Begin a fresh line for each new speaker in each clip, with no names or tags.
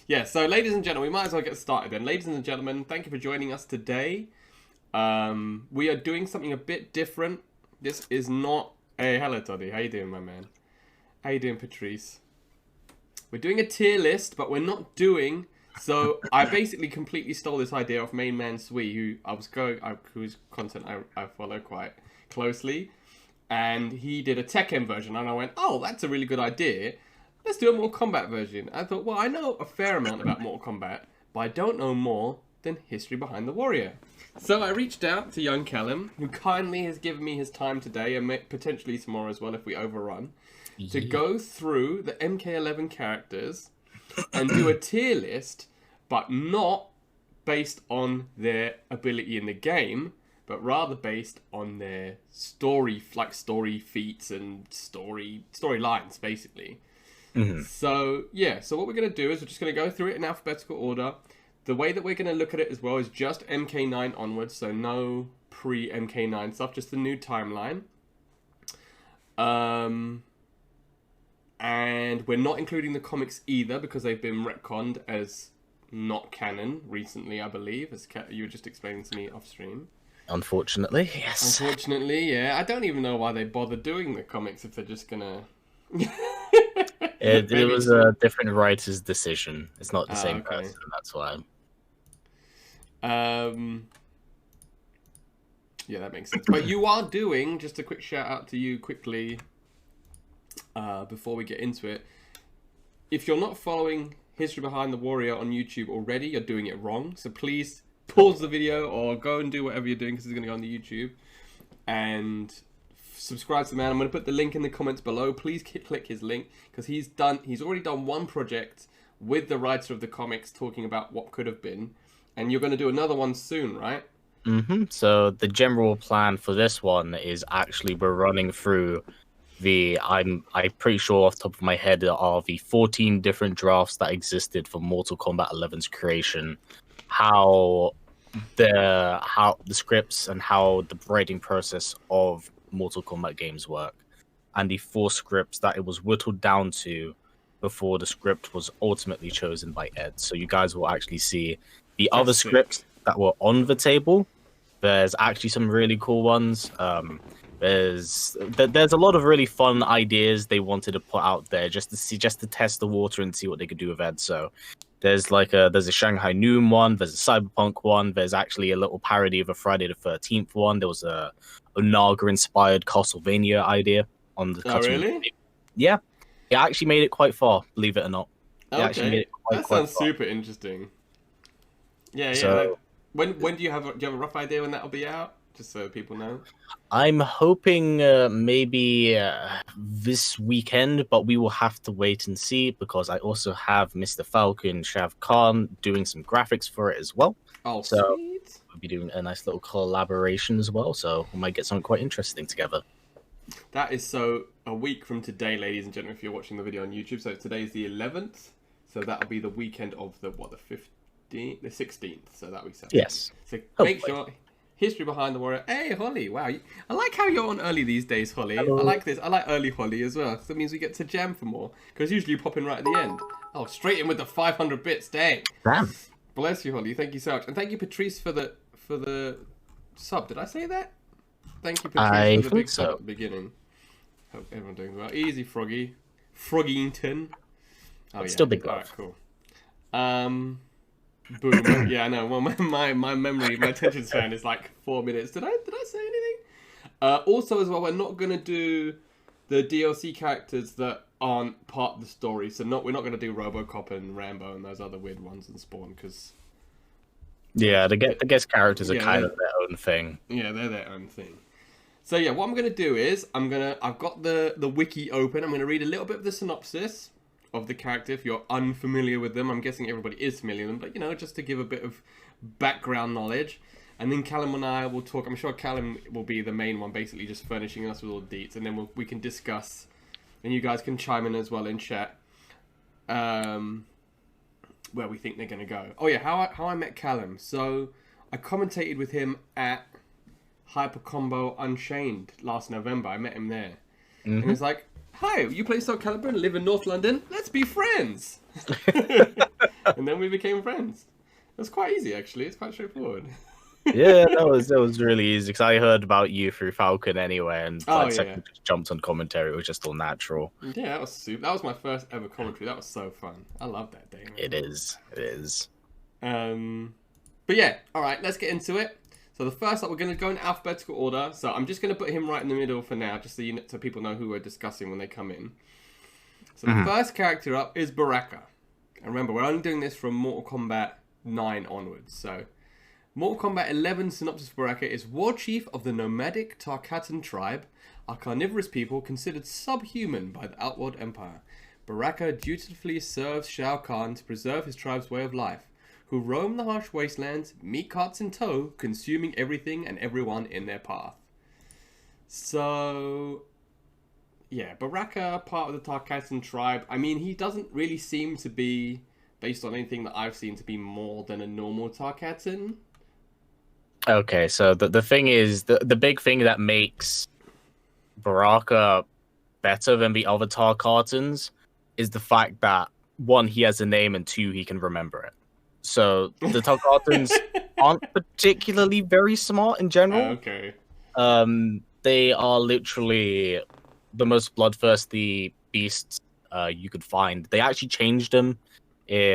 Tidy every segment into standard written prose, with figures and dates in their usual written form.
Yeah, so ladies and gentlemen, we might as well get started then. Ladies and gentlemen, thank you for joining us today. We are doing something a bit different. This is not... Hey, hello, Toddy. How you doing, my man? How you doing, Patrice? We're doing a tier list, but we're not doing... So, I basically completely stole this idea off Main Man Sui, whose content I follow quite closely. And he did a Tekken version, and I went, oh, that's a really good idea. Let's do a Mortal Kombat version. I thought, well, I know a fair amount about Mortal Kombat, but I don't know more than history behind the warrior. So I reached out to young Callum, who kindly has given me his time today, and potentially tomorrow as well if we overrun, to go through the MK11 characters and do a tier list, but not based on their ability in the game, but rather based on their story feats and storylines, basically. Mm-hmm. So, yeah, so what we're going to do is we're just going to go through it in alphabetical order. The way that we're going to look at it as well is just MK9 onwards, so no pre-MK9 stuff, just the new timeline. And we're not including the comics either, because they've been retconned as not canon recently, I believe, as you were just explaining to me off-stream.
Unfortunately, yes.
Unfortunately, yeah. I don't even know why they bother doing the comics if they're just going to...
It was a different writer's decision. It's not the same person, that's why.
Yeah, that makes sense. But you are doing, just a quick shout out to you quickly, before we get into it. If you're not following History Behind the Warrior on YouTube already, you're doing it wrong. So please pause the video or go and do whatever you're doing, because it's going to go on the YouTube. And subscribe to the man. I'm going to put the link in the comments below. Please click his link, because he's already done one project with the writer of the comics talking about what could have been, and you're going to do another one soon, right?
Mm-hmm. So the general plan for this one is actually we're running through I'm pretty sure off the top of my head there are the 14 different drafts that existed for Mortal Kombat 11's creation, how the scripts and how the writing process of Mortal Kombat games work, and the 4 scripts that it was whittled down to before the script was ultimately chosen by Ed. So you guys will actually see the other scripts that were on the table. There's actually some really cool ones. There's a lot of really fun ideas they wanted to put out there just to test the water and see what they could do with Ed. So there's a Shanghai Noon one, there's a Cyberpunk one, there's actually a little parody of a Friday the 13th one. There was a Naga-inspired Castlevania idea on the
Oh, really?
Yeah. It actually made it quite far, believe it or not.
Okay. That sounds super interesting. Yeah, yeah. So, when do you have a rough idea when that'll be out? Just so people know.
I'm hoping maybe this weekend, but we will have to wait and see, because I also have Mr. Falcon Shav Khan doing some graphics for it as well.
Oh,
so
sweet.
We'll be doing a nice little collaboration as well, so we might get something quite interesting together.
That is so a week from today, ladies and gentlemen, if you're watching the video on YouTube. So today's the 11th, so that'll be the weekend of the 15th, the 16th. So that'll be Saturday.
Yes.
So make sure. History Behind the Warrior. Hey, Holly. Wow. I like how you're on early these days, Holly. Hello. I like this. I like early Holly as well. So that means we get to jam for more. Because usually you pop in right at the end. Oh, straight in with the 500 bits. Dang.
Damn.
Bless you, Holly. Thank you so much. And thank you, Patrice, for the sub. Did I say that? Thank you, Patrice, for the big sub at the beginning. Hope everyone's doing well. Easy, Froggy. Froggington. Oh,
it's still big love.
Alright, cool. Boom. Yeah, I know. Well, my memory, my attention span is like 4 minutes. Did I say anything? Also, as well, we're not gonna do the DLC characters that aren't part of the story. So we're not gonna do RoboCop and Rambo and those other weird ones in Spawn, because
the guest characters are kind of their own thing.
Yeah, they're their own thing. So yeah, what I'm gonna do is I've got the wiki open. I'm gonna read a little bit of the synopsis of the character if you're unfamiliar with them. I'm guessing everybody is familiar with them, but just to give a bit of background knowledge. And then Callum and I will talk. I'm sure Callum will be the main one, basically just furnishing us with all the deets, and then we can discuss, and you guys can chime in as well in chat where we think they're going to go. Oh yeah, how I met Callum. So I commentated with him at Hyper Combo Unchained last November. I met him there. And he was like, hi, you play Soul Calibur and live in North London? Let's be friends. And then we became friends. It was quite easy, actually. It's quite straightforward.
Yeah, that was really easy because I heard about you through Falcon anyway, and like second just jumped on commentary. It was just all natural.
Yeah, that was super. That was my first ever commentary. That was so fun. I love that day, man.
It is. It is.
But yeah, all right. Let's get into it. So the first up, we're going to go in alphabetical order. So I'm just going to put him right in the middle for now, just so people know who we're discussing when they come in. So the first character up is Baraka. And remember, we're only doing this from Mortal Kombat 9 onwards. So Mortal Kombat 11 synopsis for Baraka is War Chief of the nomadic Tarkatan tribe, a carnivorous people considered subhuman by the Outworld Empire. Baraka dutifully serves Shao Kahn to preserve his tribe's way of life, who roam the harsh wastelands, meat carts in tow, consuming everything and everyone in their path. So, yeah, Baraka, part of the Tarkatan tribe. I mean, he doesn't really seem to be, based on anything that I've seen, to be more than a normal Tarkatan.
Okay, so the thing is, the big thing that makes Baraka better than the other Tarkatans is the fact that, one, he has a name, and two, he can remember it. So the Tarkatans aren't particularly very smart in general.
Okay.
They are literally the most bloodthirsty beasts you could find. They actually changed them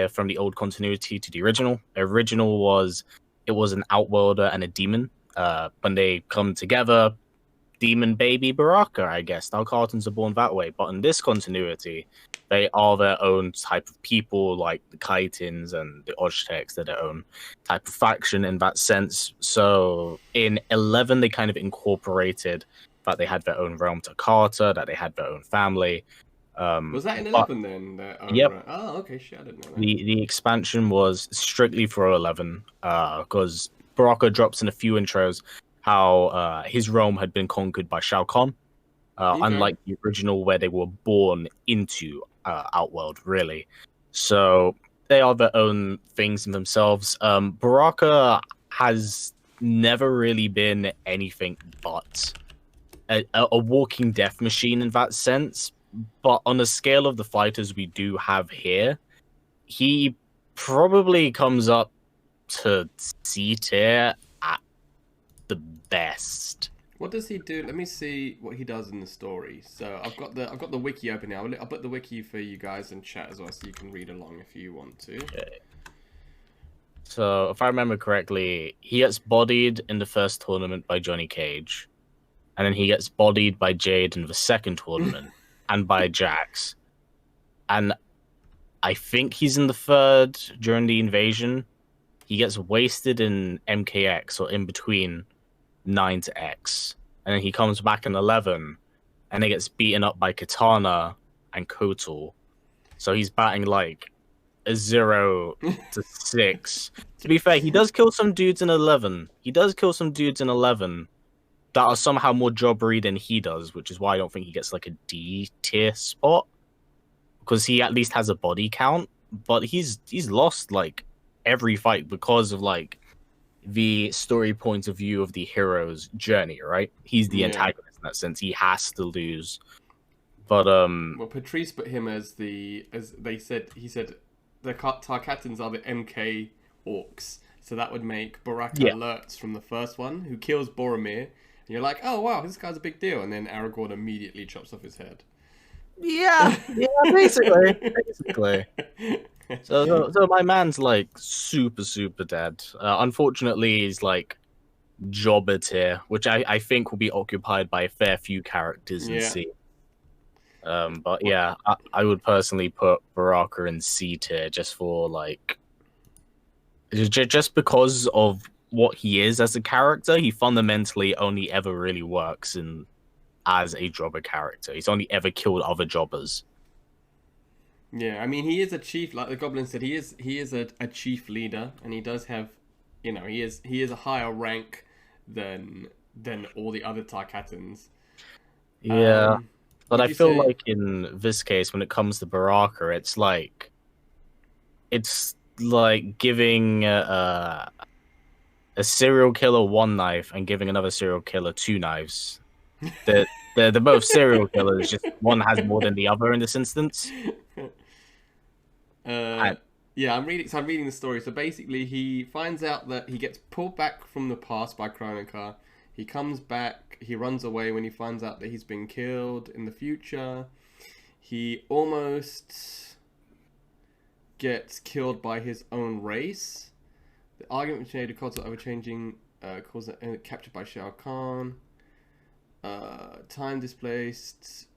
from the old continuity to the original. The original was an outworlder and a demon. When they come together, demon baby Baraka, I guess. Tarkatans are born that way. But in this continuity, they are their own type of people, like the Kaitins and the Oztecs. They're their own type of faction in that sense. So in 11, they kind of incorporated that they had their own realm Takata, that they had their own family.
Was that in 11 then?
Yep.
Oh, okay, shit, I didn't know that.
The expansion was strictly for 11, because Baraka drops in a few intros how his realm had been conquered by Shao Kahn, unlike the original where they were born into Outworld, really. So they are their own things in themselves. Baraka has never really been anything but a walking death machine in that sense. But on the scale of the fighters we do have here, he probably comes up to C tier at the best.
What does he do? Let me see what he does in the story. So I've got the wiki open now. I'll put the wiki for you guys in chat as well, so you can read along if you want to.
Okay. So if I remember correctly, he gets bodied in the first tournament by Johnny Cage, and then he gets bodied by Jade in the second tournament. And by Jax. And I think he's in the third during the invasion. He gets wasted in MKX, or in between 9 to X. And then he comes back in 11, and he gets beaten up by Katana and Kotal. So he's batting like a 0 to 6. To be fair, he does kill some dudes in 11. That are somehow more jobbery than he does, which is why I don't think he gets like a D tier spot, because he at least has a body count. But he's lost like every fight because of like the story point of view of the hero's journey, right? He's the antagonist in that sense. He has to lose. But
well, Patrice put him as he said the Tarkatans are the MK orcs, so that would make Baraka alerts from the first one, who kills Boromir. And you're like, oh wow, this guy's a big deal, and then Aragorn immediately chops off his head.
Yeah, basically. So my man's like super dead. Unfortunately, he's like jobber tier, which I think will be occupied by a fair few characters in C. But yeah, I would personally put Baraka in C tier just for like, just because of what he is as a character. He fundamentally only ever really works as a jobber character. He's only ever killed other jobbers.
Yeah, I mean, he is a chief, like the Goblin said. He is a chief leader, and he does have, he is a higher rank than all the other Tarkatans.
Yeah, but I feel like in this case, when it comes to Baraka, it's like giving a serial killer one knife and giving another serial killer 2 knives. They're both serial killers, just one has more than the other in this instance.
Yeah, I'm reading. So I'm reading the story. So basically, he finds out that he gets pulled back from the past by Kronika. He comes back. He runs away when he finds out that he's been killed in the future. He almost gets killed by his own race. The argument was made to cause over changing, cause captured by Shao Kahn. Time displaced.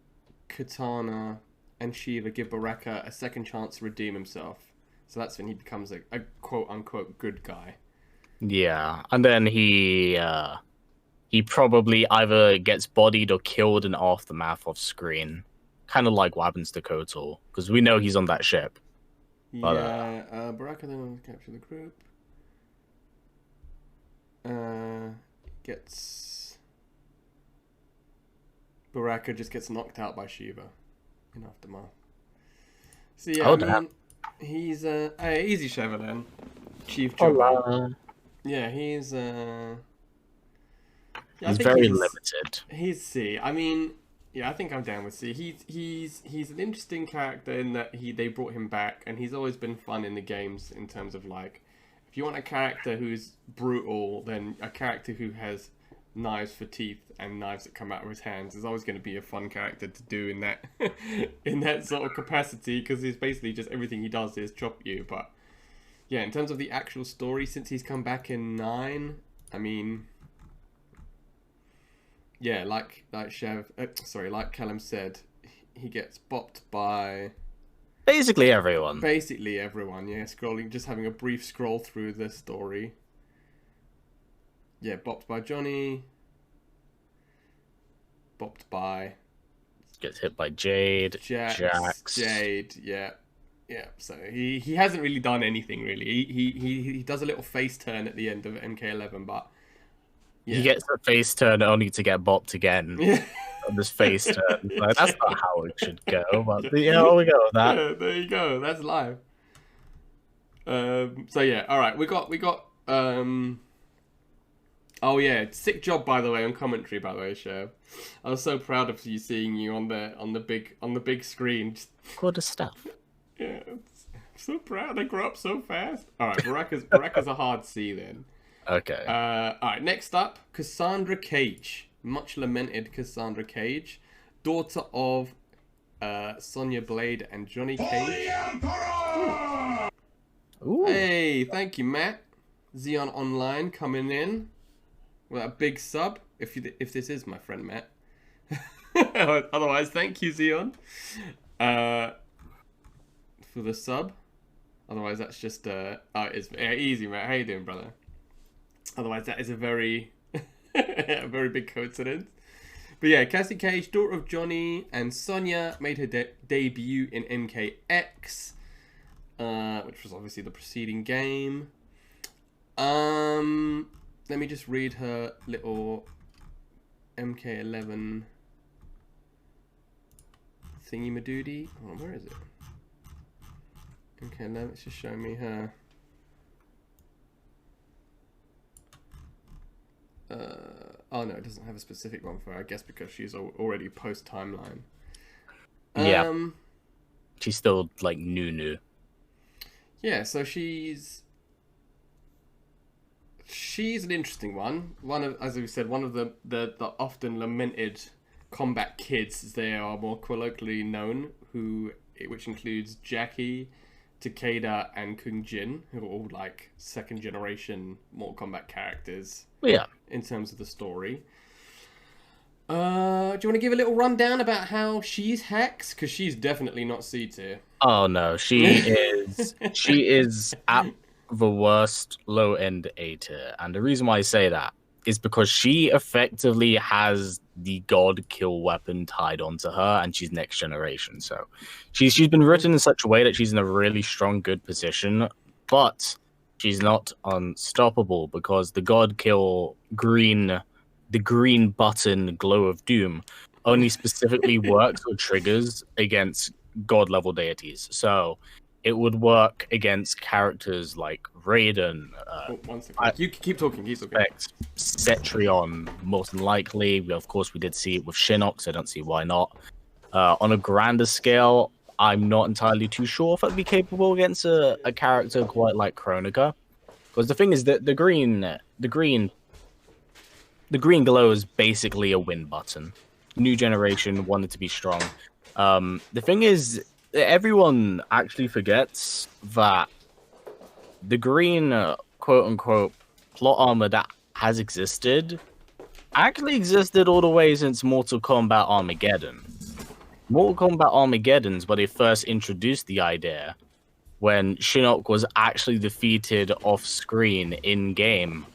Katana and Shiva give Baraka a second chance to redeem himself. So that's when he becomes a quote-unquote good guy.
Yeah, and then he probably either gets bodied or killed in aftermath off screen. Kind of like what happens to Kotal, because we know he's on that ship. But,
yeah, Baraka then wants to capture the group. Baraka just gets knocked out by Shiva in aftermath. So yeah, I mean, he's hey, easy Shiva then. Chief Jobber. Yeah, he's
very limited.
He's C. I mean, yeah, I think I'm down with C. He's an interesting character in that they brought him back, and he's always been fun in the games in terms of like, if you want a character who's brutal, then a character who has knives for teeth and knives that come out of his hands is always going to be a fun character to do in that in that sort of capacity, because he's basically just everything he does is chop you. But yeah, in terms of the actual story, since he's come back in 9, I mean, yeah, like Callum said, he gets bopped by
basically everyone.
Basically everyone, yeah. Scrolling, just having a brief scroll through the story. Yeah, bopped by Johnny. Bopped by...
Gets hit by Jade. Jax.
Jade, yeah. Yeah, so he hasn't really done anything, really. He does a little face turn at the end of MK11, but... Yeah.
He gets a face turn only to get bopped again.
Yeah.
On this face turn. Like, that's not how it should go, but yeah, we go with that.
Yeah, there you go. That's live. So yeah, alright, we got oh yeah, sick job by the way on commentary, by the way, Chev. I was so proud of you, seeing you on the big screen.
Good stuff.
Yeah, I'm so proud. They grow up so fast. All right, Baraka's a hard C then.
Okay.
All right, next up, Cassandra Cage, much lamented Cassandra Cage, daughter of Sonya Blade and Johnny Cage. Ooh. Hey, thank you, Matt. Xeon Online coming in. Well, a big sub, if this is my friend Matt. Otherwise, thank you, Xeon, for the sub. Otherwise, that's just it's easy, Matt. How you doing, brother? Otherwise, that is a very, a very big coincidence. But yeah, Cassie Cage, daughter of Johnny and Sonya, made her debut in MKX, which was obviously the preceding game. Let me just read her little MK11 thingy-madoody. Oh, where is it? MK11, it's just showing me her. Oh no, it doesn't have a specific one for her, I guess because she's already post-timeline.
Yeah. She's still, like, new.
Yeah, so she's an interesting one. One of, as we said, one of the often lamented combat kids, as they are more colloquially known, which includes Jackie, Takeda, and Kung Jin, who are all like second generation Mortal Kombat characters.
Yeah.
In terms of the story. Do you want to give a little rundown about how she's Hex? Because she's definitely not C tier.
Oh no, she is. She is at the worst low end A tier, and the reason why I say that is because she effectively has the god kill weapon tied onto her, and she's next generation. So she's been written in such a way that she's in a really strong, good position, but she's not unstoppable because the god kill the green button glow of doom only specifically works or triggers against god level deities. So it would work against characters like Raiden.
One second. You keep talking. He's okay.
Cetrion, most than likely. Of course, we did see it with Shinnok, so I don't see why not. On a grander scale, I'm not entirely too sure if I'd be capable against a character quite like Kronika. Because the thing is that the green glow is basically a win button. New generation wanted to be strong. The thing is, everyone actually forgets that the green quote unquote plot armor that has existed actually existed all the way since Mortal Kombat Armageddon. Mortal Kombat Armageddon's where they first introduced the idea when Shinnok was actually defeated off screen in game.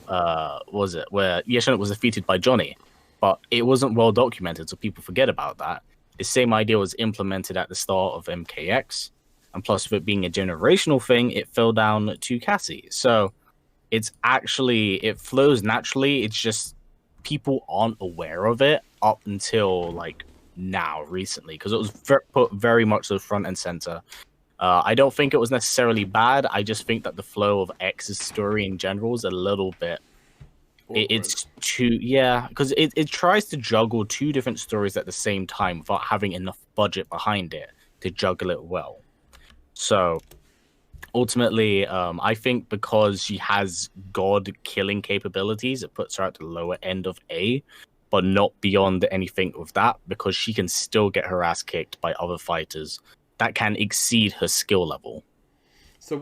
Was it where Shinnok was defeated by Johnny, but it wasn't well documented, so people forget about that. The same idea was implemented at the start of MKX, and plus with it being a generational thing, it fell down to Cassie. So it's actually, it flows naturally. It's just people aren't aware of it up until like now recently, because it was put very much to the front and center. I don't think it was necessarily bad. I just think that the flow of X's story in general is a little bit. It's too, yeah, because it tries to juggle two different stories at the same time without having enough budget behind it to juggle it well. So ultimately, I think because she has god killing capabilities, it puts her at the lower end of A, but not beyond anything with that, because she can still get her ass kicked by other fighters that can exceed her skill level.
So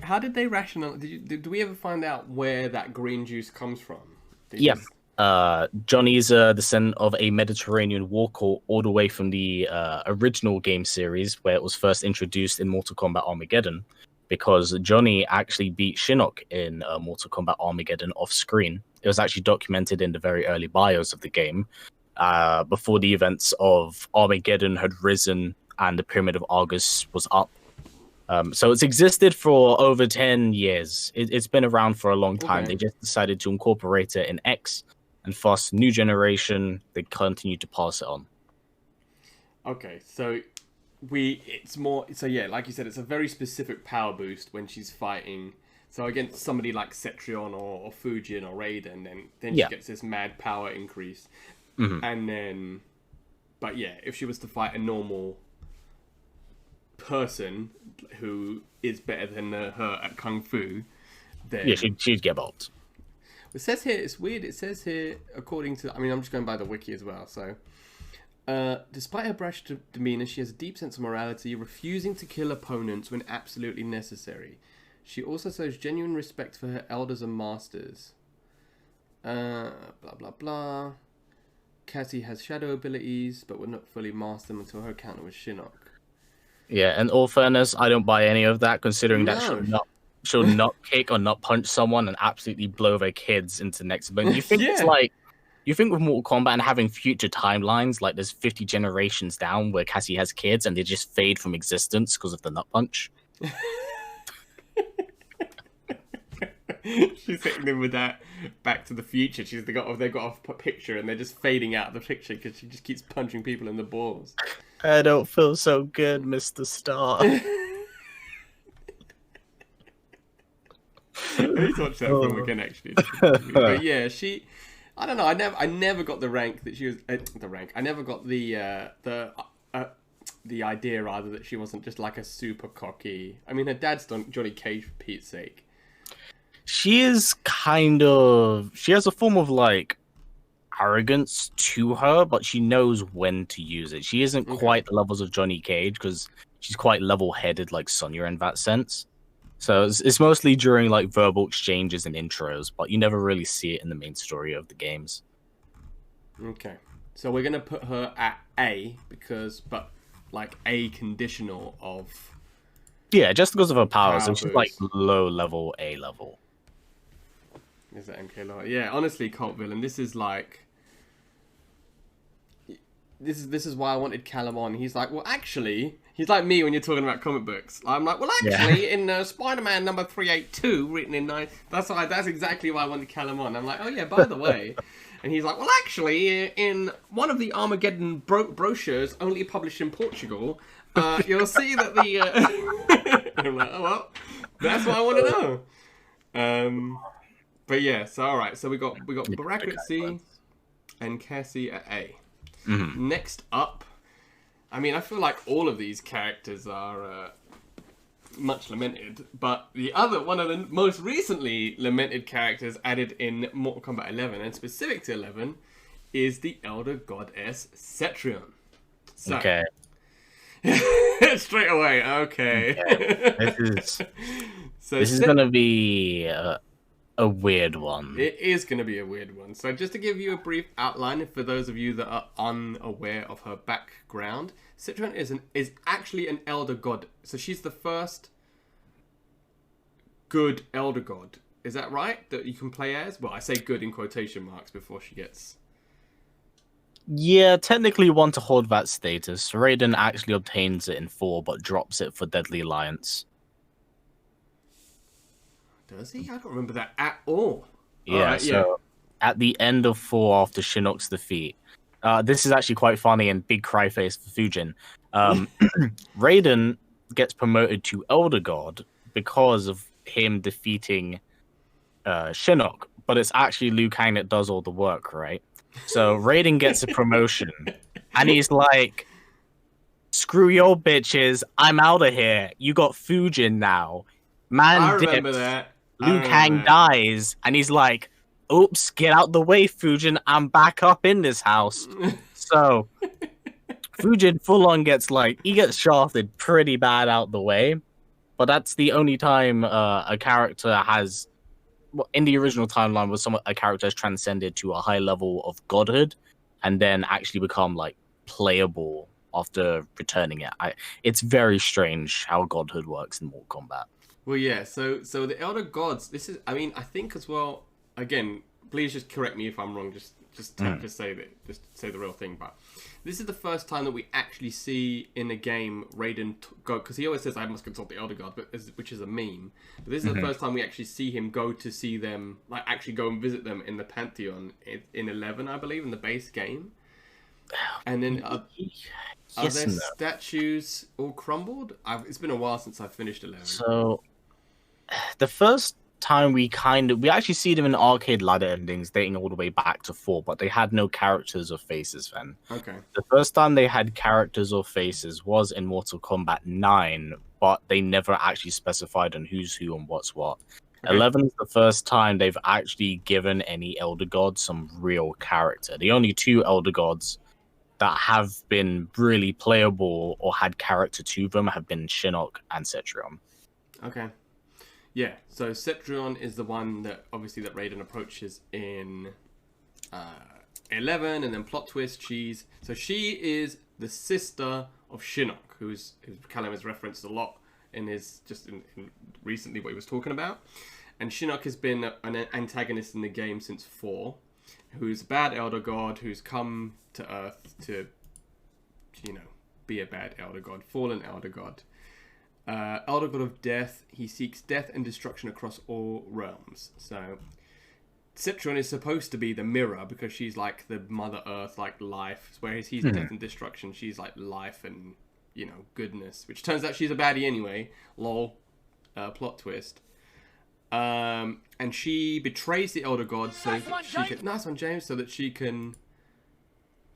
how did they rationalize? Did we ever find out where that green juice comes from?
Johnny's a descendant of a Mediterranean war cult all the way from the original game series where it was first introduced in Mortal Kombat Armageddon, because Johnny actually beat Shinnok in Mortal Kombat Armageddon off screen. It was actually documented in the very early bios of the game, before the events of Armageddon had risen and the Pyramid of Argus was up. So it's existed for over 10 years. It's been around for a long time. Okay. They just decided to incorporate it in X, and thus, new generation, they continue to pass it on.
Okay, so it's more, so yeah, like you said, it's a very specific power boost when she's fighting. So against somebody like Cetrion or Fujin or Raiden, then she gets this mad power increase. Mm-hmm. And then, but yeah, if she was to fight a normal person who is better than her at Kung Fu, then...
Yeah, she'd get bopped.
It says here, it's weird, it says here, according to... I mean, I'm just going by the wiki as well, so... despite her brash demeanor, she has a deep sense of morality, refusing to kill opponents when absolutely necessary. She also shows genuine respect for her elders and masters. Blah, blah, blah. Cassie has shadow abilities, but will not fully master them until her encounter with Shinnok.
Yeah, in all fairness, I don't buy any of that, considering that she'll not kick or not punch someone and absolutely blow their kids into next. But you think it's like, you think with Mortal Kombat and having future timelines, like there's 50 generations down where Cassie has kids and they just fade from existence because of the nut punch.
She's hitting them with that Back to the Future. They've got a picture and they're just fading out of the picture because she just keeps punching people in the balls.
I don't feel so good, Mr. Star.
I need to watch that film again, actually. But yeah, I don't know. I never got the rank that she was. The rank. I never got the idea rather that she wasn't just like a super cocky. I mean, her dad's Johnny Cage for Pete's sake.
She is kind of. She has a form of like arrogance to her, but she knows when to use it. She isn't quite the levels of Johnny Cage because she's quite level-headed like Sonya in that sense. So it's mostly during like verbal exchanges and intros, but you never really see it in the main story of the games.
Okay, so we're gonna put her at A but like A conditional of.
Yeah, just because of her powers. So she's like low level, A level.
Is that MK11? Yeah, honestly, cult villain. This is like. This is why I wanted Callum on. He's like, well, actually, he's like me when you're talking about comic books. I'm like, well, actually, in Spider-Man number 382, written in 9, that's exactly why I wanted Callum on. I'm like, oh yeah, by the way, and he's like, well, actually, in one of the Armageddon brochures, only published in Portugal, you'll see that the. I'm like, oh well, that's what I want to know. But yeah, so all right, so we got Baraka at C, and Cassie at A. Mm-hmm. Next up, I mean, I feel like all of these characters are much lamented, but the other one of the most recently lamented characters added in Mortal Kombat 11 and specific to 11 is the Elder Goddess Cetrion. So,
Okay.
straight away, okay.
This is gonna be a weird one.
It is going to be a weird one. So just to give you a brief outline for those of you that are unaware of her background, Cetrion is actually an elder god. So she's the first good elder god. Is that right? That you can play as? Well, I say good in quotation marks before she gets...
Yeah, technically one to hold that status. Raiden actually obtains it in 4, but drops it for Deadly Alliance.
Does he? I don't remember that at all.
Yeah,
right,
so at the end of 4 after Shinnok's defeat, this is actually quite funny and big cry face for Fujin. Raiden gets promoted to Elder God because of him defeating Shinnok, but it's actually Liu Kang that does all the work, right? So Raiden gets a promotion, and he's like, screw your bitches, I'm out of here. You got Fujin now. Man,
I remember that.
Liu Kang dies, and he's like, oops, get out the way, Fujin. I'm back up in this house. So Fujin full on gets he gets shafted pretty bad out the way. But that's the only time a character has, in the original timeline, was a character has transcended to a high level of godhood and then actually become playable after returning it. It's very strange how godhood works in Mortal Kombat.
Well, yeah, so the Elder Gods, this is, I mean, I think as well, again, please just correct me if I'm wrong, just say the real thing, but this is the first time that we actually see in a game Raiden go, because he always says, I must consult the Elder God, which is a meme, but this is the first time we actually see him go to see them, actually go and visit them in the Pantheon in 11, I believe, in the base game. And then are their statues all crumbled? It's been a while since I finished 11.
So the first time we actually see them in arcade ladder endings dating all the way back to 4, but they had no characters or faces then.
Okay.
The first time they had characters or faces was in Mortal Kombat 9, but they never actually specified on who's who and what's what. Okay. 11 is the first time they've actually given any Elder Gods some real character. The only 2 Elder Gods that have been really playable or had character to them have been Shinnok and Cetrion. Okay.
Yeah, so Cetrion is the one that obviously that Raiden approaches in 11, and then plot twist, she is the sister of Shinnok, who Callum has referenced a lot in his in recently what he was talking about. And Shinnok has been an antagonist in the game since 4, who's a bad Elder God who's come to Earth to, be a bad Elder God, fallen Elder God. Elder God of Death, he seeks death and destruction across all realms. So Cetrion is supposed to be the mirror because she's like the Mother Earth, like life, whereas he's death and destruction. She's like life and, goodness, which turns out she's a baddie anyway. Lol. Plot twist. And she betrays the Elder God so that she can... Nice one, James. So that she can...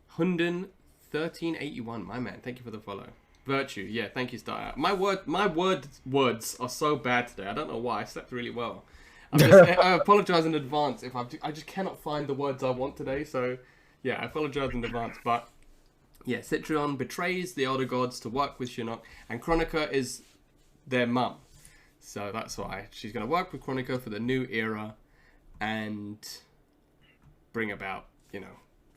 Hunden 1381, my man. Thank you for the follow. Virtue, yeah, thank you, Star. My words are so bad today. I don't know why. I slept really well. I apologize in advance if I just cannot find the words I want today. So, yeah, I apologize in advance. But yeah, Cetrion betrays the Elder Gods to work with Shinnok, and Kronika is their mum. So that's why she's going to work with Kronika for the new era and bring about,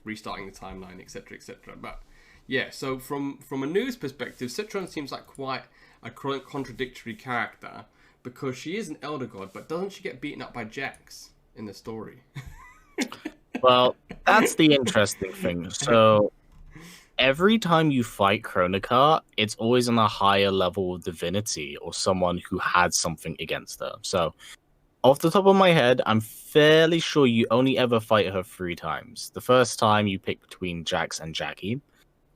restarting the timeline, etc., etc. But yeah, so from a news perspective, Cetrion seems like quite a contradictory character because she is an Elder God, but doesn't she get beaten up by Jax in the story?
Well, that's the interesting thing. So every time you fight Kronika, it's always on a higher level of divinity or someone who had something against her. So off the top of my head, I'm fairly sure you only ever fight her 3 times. The first time you pick between Jax and Jackie.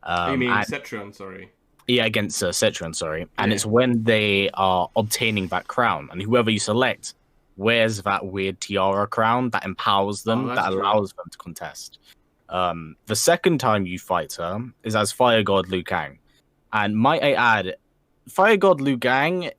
You mean Cetrion, sorry.
Yeah, against Cetrion, sorry. And it's when they are obtaining that crown. And whoever you select wears that weird tiara crown that empowers them, that allows them to contest. The second time you fight her is as Fire God Liu Kang. And might I add, Fire God Liu Gang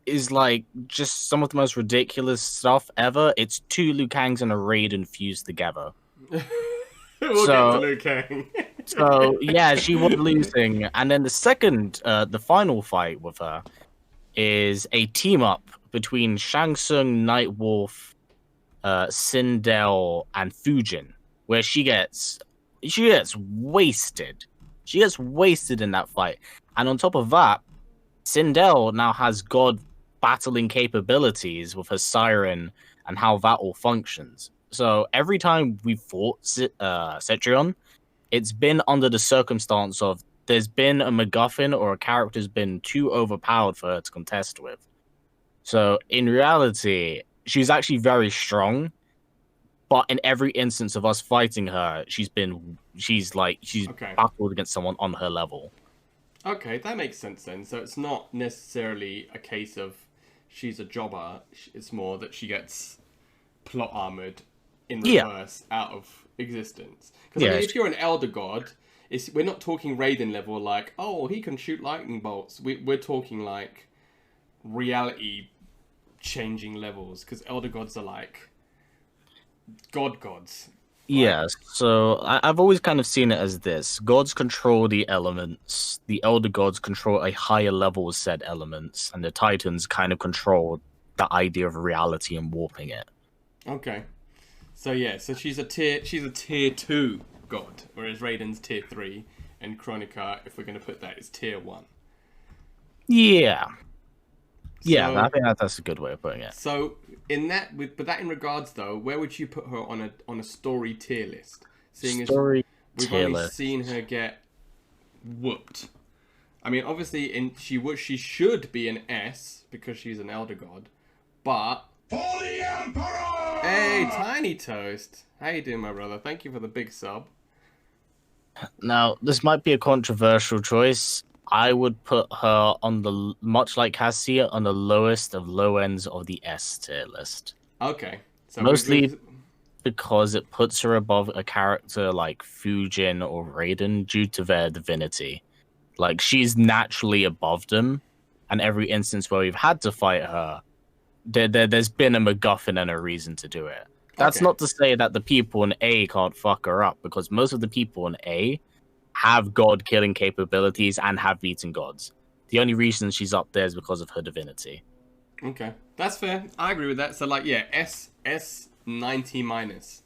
is like just some of the most ridiculous stuff ever. It's two Liu Kangs and a Raiden fused together.
We'll get to Liu Kang.
So yeah, she was losing, and then the final fight with her is a team up between Shang Tsung, Nightwolf, Sindel, and Fujin, where she gets wasted. She gets wasted in that fight, and on top of that, Sindel now has God battling capabilities with her siren and how that all functions. So every time we fought Cetrion, it's been under the circumstance of there's been a MacGuffin or a character's been too overpowered for her to contest with. So in reality, she's actually very strong, but in every instance of us fighting her, she's battled against someone on her level.
Okay, that makes sense then. So it's not necessarily a case of she's a jobber. It's more that she gets plot armored in reverse out of existence. Because I mean, if you're an Elder God, we're not talking Raiden level like, oh, he can shoot lightning bolts. We're talking like reality changing levels, because Elder Gods are like gods.
Yes, so I've always kind of seen it as this. Gods control the elements, the Elder Gods control a higher level of said elements, and the Titans kind of control the idea of reality and warping it.
Okay. So yeah, so she's a tier 2 god, whereas Raiden's tier 3, and Chronica, if we're going to put that, is tier 1.
Yeah.
So,
yeah, I think that's a good way of putting it.
So in that, but that in regards though, where would you put her on a story tier list? Seeing as we've only seen her get whooped. I mean, obviously, she should be an S because she's an Elder God, but
for the Emperor!
Hey, Tiny Toast, how you doing, my brother? Thank you for the big sub.
Now, this might be a controversial choice. I would put her on the, much like Cassia, on the lowest of low ends of the S tier list.
Okay. So
mostly because it puts her above a character like Fujin or Raiden due to their divinity. Like, she's naturally above them, and every instance where we've had to fight her, there's been a MacGuffin and a reason to do it. That's not to say that the people in A can't fuck her up, because most of the people in A have god-killing capabilities and have beaten gods. The only reason she's up there is because of her divinity.
Okay, that's fair. I agree with that. So, like, yeah, S 90 minus.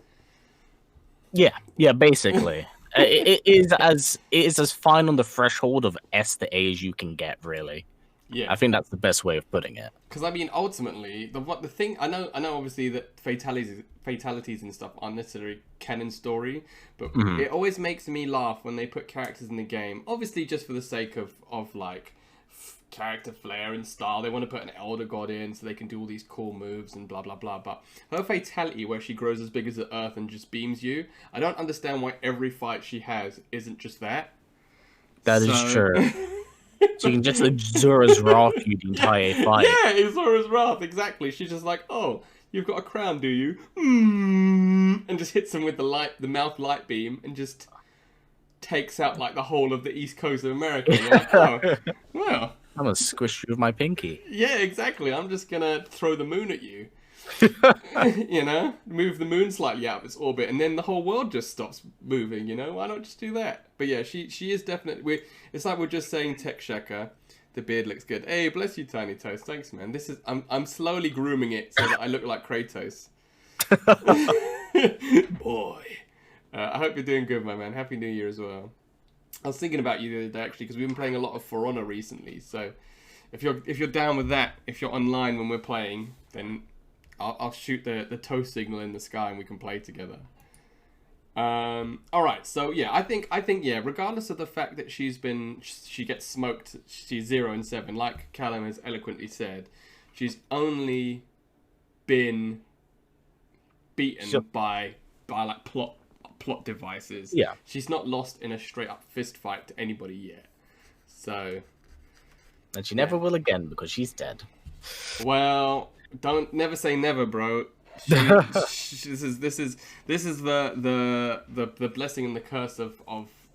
Yeah, basically. it is as fine on the threshold of S to A as you can get, really.
Yeah,
I think that's the best way of putting it.
Because I mean, ultimately, the thing I know obviously that fatalities and stuff aren't necessarily canon story, but it always makes me laugh when they put characters in the game. Obviously, just for the sake of like character flair and style, they want to put an Elder God in so they can do all these cool moves and blah blah blah. But her fatality, where she grows as big as the earth and just beams you, I don't understand why every fight she has isn't just that.
That is true. So you can just let Zura's Wrath you the entire fight.
Yeah, it's Zura's Wrath, exactly. She's just like, oh, you've got a crown, do you? And just hits him with the mouth light beam and just takes out like the whole of the east coast of America. And you're like, oh, well.
I'm gonna squish you with my pinky.
Yeah, exactly. I'm just gonna throw the moon at you. You know, move the moon slightly out of its orbit, and then the whole world just stops moving. You know, why not just do that? But yeah, she is definitely. It's like we're just saying Tech Shaka. The beard looks good. Hey, bless you, Tiny Toast. Thanks, man. I'm slowly grooming it so that I look like Kratos. Boy, I hope you're doing good, my man. Happy New Year as well. I was thinking about you the other day actually because we've been playing a lot of For Honor recently. So if you're down with that, if you're online when we're playing, then I'll shoot the toast signal in the sky and we can play together. All right, so yeah, I think yeah, regardless of the fact that she gets smoked, she's 0 and 7, like Callum has eloquently said, she's only been beaten by like plot devices.
Yeah,
she's not lost in a straight up fist fight to anybody yet. So,
and she never will again because she's dead.
Well, don't never say never, bro. This is the blessing and the curse of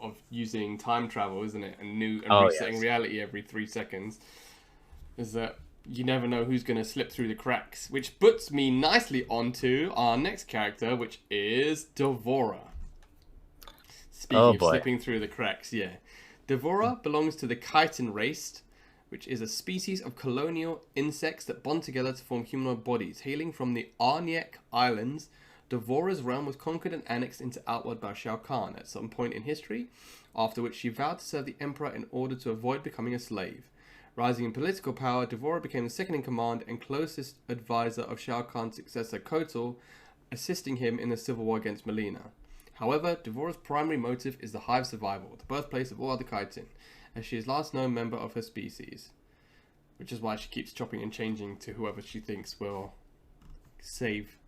of using time travel, isn't it? And resetting
yes.
reality every 3 seconds. Is that you never know who's going to slip through the cracks. Which puts me nicely onto our next character, which is Devora. Speaking of
boy.
slipping through the cracks, yeah. Devora belongs to the chitin race, which is a species of colonial insects that bond together to form humanoid bodies. Hailing from the Arniek Islands, Devora's realm was conquered and annexed into Outworld by Shao Kahn at some point in history, after which she vowed to serve the Emperor in order to avoid becoming a slave. Rising in political power, Devora became the second-in-command and closest advisor of Shao Kahn's successor Kotal, assisting him in the civil war against Melina. However, Devora's primary motive is the hive survival, the birthplace of all other chitin, as she is last known member of her species. Which is why she keeps chopping and changing to whoever she thinks will save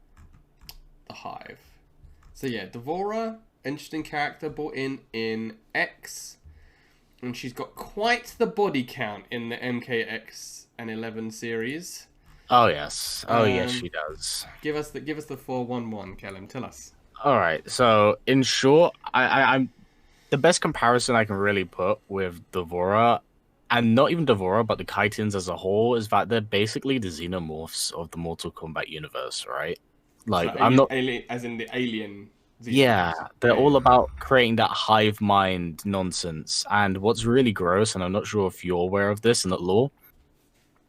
the hive. So yeah, Devora, interesting character, brought in X. And she's got quite the body count in the MKX and 11 series.
Oh yes. Oh yes, she does.
Give us the 411, Callum. Tell us.
All right. So in short, I'm the best comparison I can really put with Devora, and not even Devora, but the Chitins as a whole, is that they're basically the xenomorphs of the Mortal Kombat universe, right? Like
So
I'm not.
alien, as in the alien.
Yeah, they're all about creating that hive mind nonsense. And what's really gross, and I'm not sure if you're aware of this in the lore,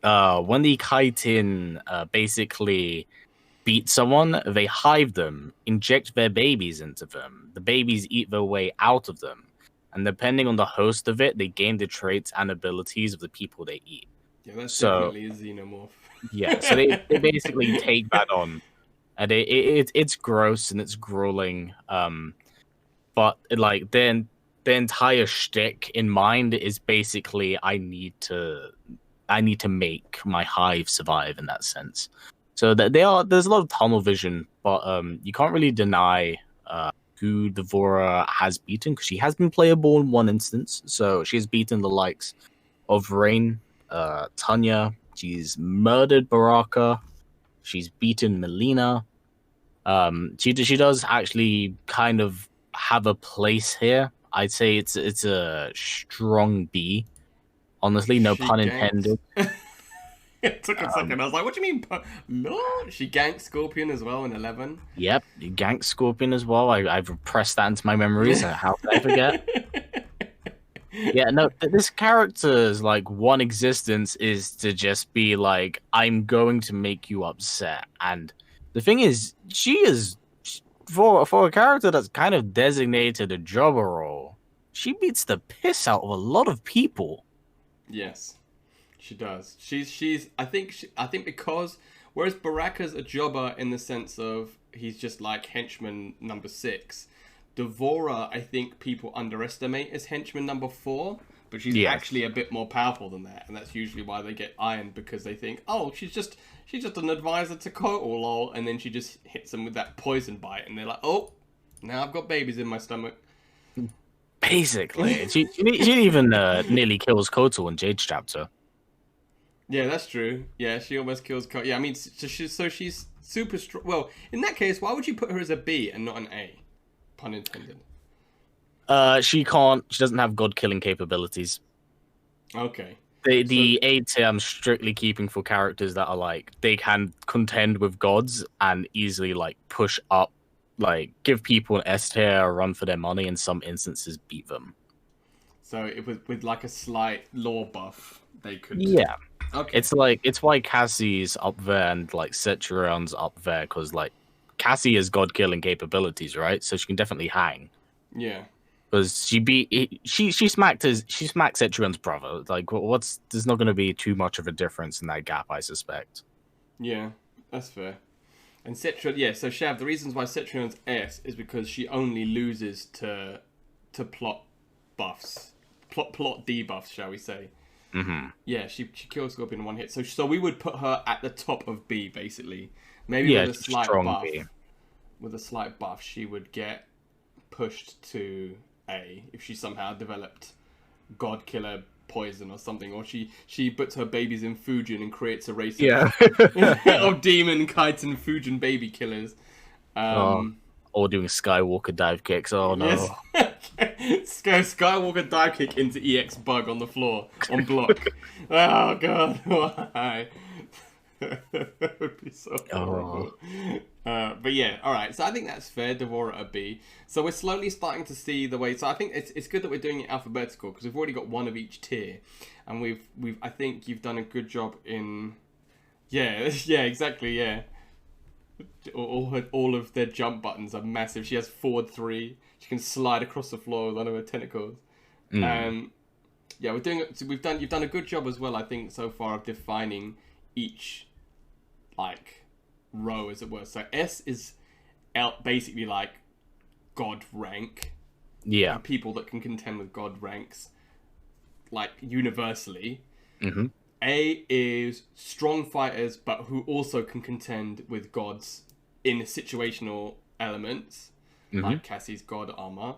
when the chitin basically beat someone, they hive them, inject their babies into them. The babies eat their way out of them. And depending on the host of it, they gain the traits and abilities of the people they eat.
Yeah, that's definitely a xenomorph.
Yeah, so they basically take that on. And it's gross and it's grueling. But like the entire shtick in mind is basically I need to make my hive survive in that sense. So that there's a lot of tunnel vision, but you can't really deny who Devora has beaten, because she has been playable in one instance. So she's beaten the likes of Rain, Tanya. She's murdered Baraka. She's beaten Melina. She does actually kind of have a place here. I'd say it's a strong B. Honestly, no pun intended.
It took a second. I was like, "What do you mean?" No, she ganked Scorpion as well in 11.
Yep, ganked Scorpion as well. I've repressed that into my memories. How could I forget? Yeah, no, this character's like one existence is to just be like, I'm going to make you upset. And the thing is, she is for a character that's kind of designated a jobber role. She beats the piss out of a lot of people.
Yes, she does. I think because whereas Baraka's a jobber in the sense of he's just like henchman number 6. Devora, I think people underestimate as henchman number 4, but she's actually a bit more powerful than that, and that's usually why they get ironed, because they think, oh, she's just an advisor to Kotal, lol, and then she just hits them with that poison bite, and they're like, oh, now I've got babies in my stomach.
Basically, she even nearly kills Kotal in Jade's chapter.
Yeah, that's true. Yeah, she almost kills Kotal. Yeah, I mean, so she's super strong. Well, in that case, why would you put her as a B and not an A? Pun intended.
She doesn't have god-killing capabilities.
Okay.
The A tier I'm strictly keeping for characters that are like, they can contend with gods and easily like push up, like give people an S tier a run for their money, in some instances beat them.
So it was with like a slight lore buff, they could.
Yeah.
Okay.
It's why Cassie's up there and like Cetrion's up there, because like Cassie has god-killing capabilities, right? So she can definitely hang.
Yeah.
Because she smacked Cetrion's brother. Like, there's not going to be too much of a difference in that gap, I suspect.
Yeah, that's fair. And Cetrion, yeah. So Shav, the reasons why Cetrion's S is because she only loses to plot buffs, plot debuffs, shall we say?
Mm-hmm.
Yeah, she kills Scorpion in one hit. So we would put her at the top of B, basically. Maybe with a slight buff. B. With a slight buff, she would get pushed to A if she somehow developed God Killer poison or something, or she puts her babies in Fujin and creates a race of demon chitin Fujin baby killers.
Or doing Skywalker dive kicks. Oh no.
Yes. Skywalker dive kick into EX bug on the floor on block. Oh god, why? That would be so horrible. But yeah, all right. So I think that's fair. Devourer a B. So we're slowly starting to see the way. So I think it's good that we're doing it alphabetical because we've already got one of each tier, and we've I think you've done a good job in. Yeah, yeah, exactly, yeah. All of their jump buttons are massive. She has forward 3. She can slide across the floor with one of her tentacles. Yeah, we're doing it. So you've done a good job as well, I think, so far of defining each like row, as it were. So S is basically like God rank.
Yeah.
And people that can contend with God ranks, like universally.
Mm-hmm.
A is strong fighters, but who also can contend with gods in situational elements, like Cassie's god armor.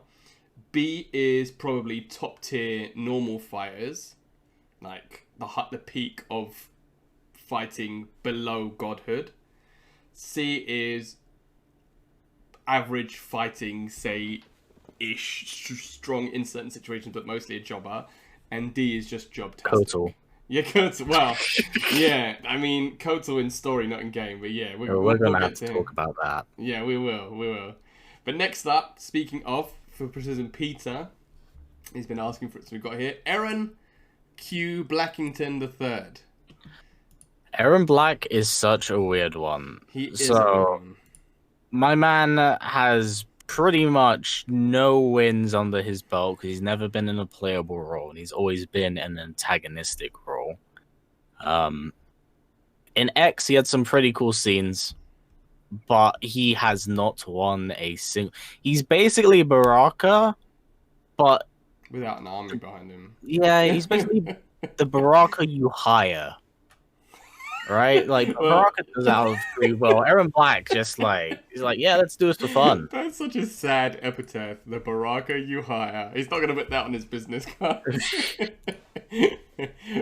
B is probably top tier normal fighters, like the peak of fighting below godhood. C is average fighting, say, strong in certain situations, but mostly a jobber. And D is just job testing.
Kotal.
Yeah, Kotal. Well, yeah. I mean, Kotal in story, not in game. But yeah,
we're gonna have to talk about that.
Yeah, we will. But next up, speaking of, for precision, Peter, he's been asking for it. So we've got here Aaron Q. Blackington III.
Aaron Black is such a weird one.
He is a weird one.
My man has pretty much no wins under his belt because he's never been in a playable role and he's always been in an antagonistic role. In X, he had some pretty cool scenes, but he has not won a single. He's basically Baraka, but
without an army behind him.
Yeah, he's basically the Baraka you hire. Right? Like, Baraka does out of free will. Aaron Black just he's like, yeah, let's do this for fun.
That's such a sad epitaph. The Baraka you hire. He's not going to put that on his business card.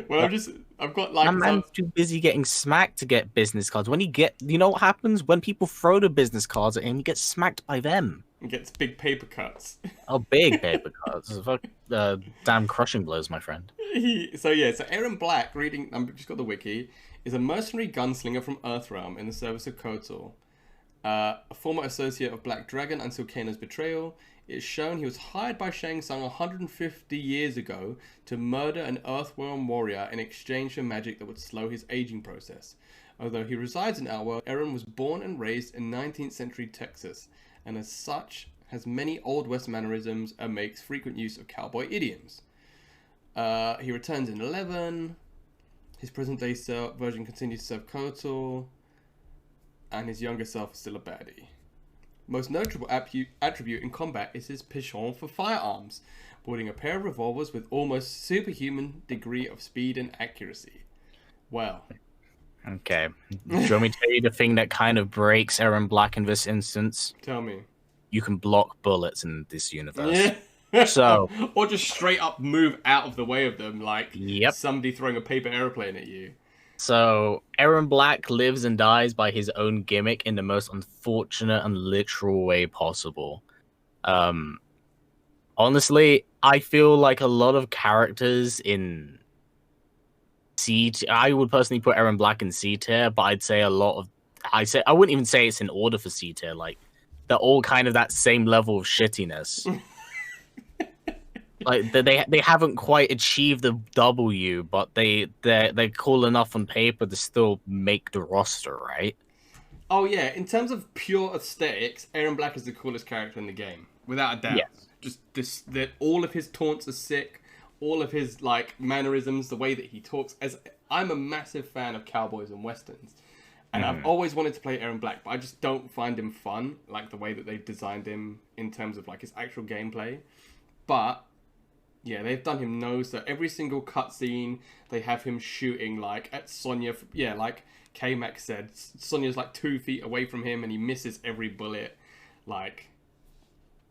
Well, I've got like...
My man's too busy getting smacked to get business cards. You know what happens? When people throw the business cards at him, he gets smacked by them.
He gets big paper cuts.
Oh, big paper cuts. Damn crushing blows, my friend.
So Aaron Black, I've just got the wiki, is a mercenary gunslinger from Earthrealm in the service of Kotal. A former associate of Black Dragon until Kano's betrayal. It's shown he was hired by Shang Tsung 150 years ago to murder an Earthrealm warrior in exchange for magic that would slow his aging process. Although he resides in Outworld, Aaron was born and raised in 19th century Texas, and as such has many Old West mannerisms and makes frequent use of cowboy idioms. He returns in 11. His present-day version continues to serve Kotal, and his younger self is still a baddie. Most notable attribute in combat is his penchant for firearms, wielding a pair of revolvers with almost superhuman degree of speed and accuracy. Well.
Okay. Do you want me to tell you the thing that kind of breaks Aaron Black in this instance?
Tell me.
You can block bullets in this universe.
Yeah.
So,
or just straight up move out of the way of them, like
yep.
Somebody throwing a paper airplane at you.
So, Aaron Black lives and dies by his own gimmick in the most unfortunate and literal way possible. Honestly, I feel like a lot of characters in C tier, I would personally put Aaron Black in C tier, but I'd say I wouldn't even say it's in order for C tier. Like, they're all kind of that same level of shittiness. Like they haven't quite achieved the W, but they're cool enough on paper to still make the roster, right?
Oh yeah, in terms of pure aesthetics, Aaron Black is the coolest character in the game, without a doubt.
Yes.
Just that all of his taunts are sick, all of his like mannerisms, the way that he talks. As I'm a massive fan of cowboys and westerns, and I've always wanted to play Aaron Black, but I just don't find him fun, like the way that they've designed him in terms of like his actual gameplay. But yeah, they've done him no. So every single cutscene, they have him shooting like at Sonya. Yeah, like K-Max said, Sonya's like 2 feet away from him, and he misses every bullet. Like,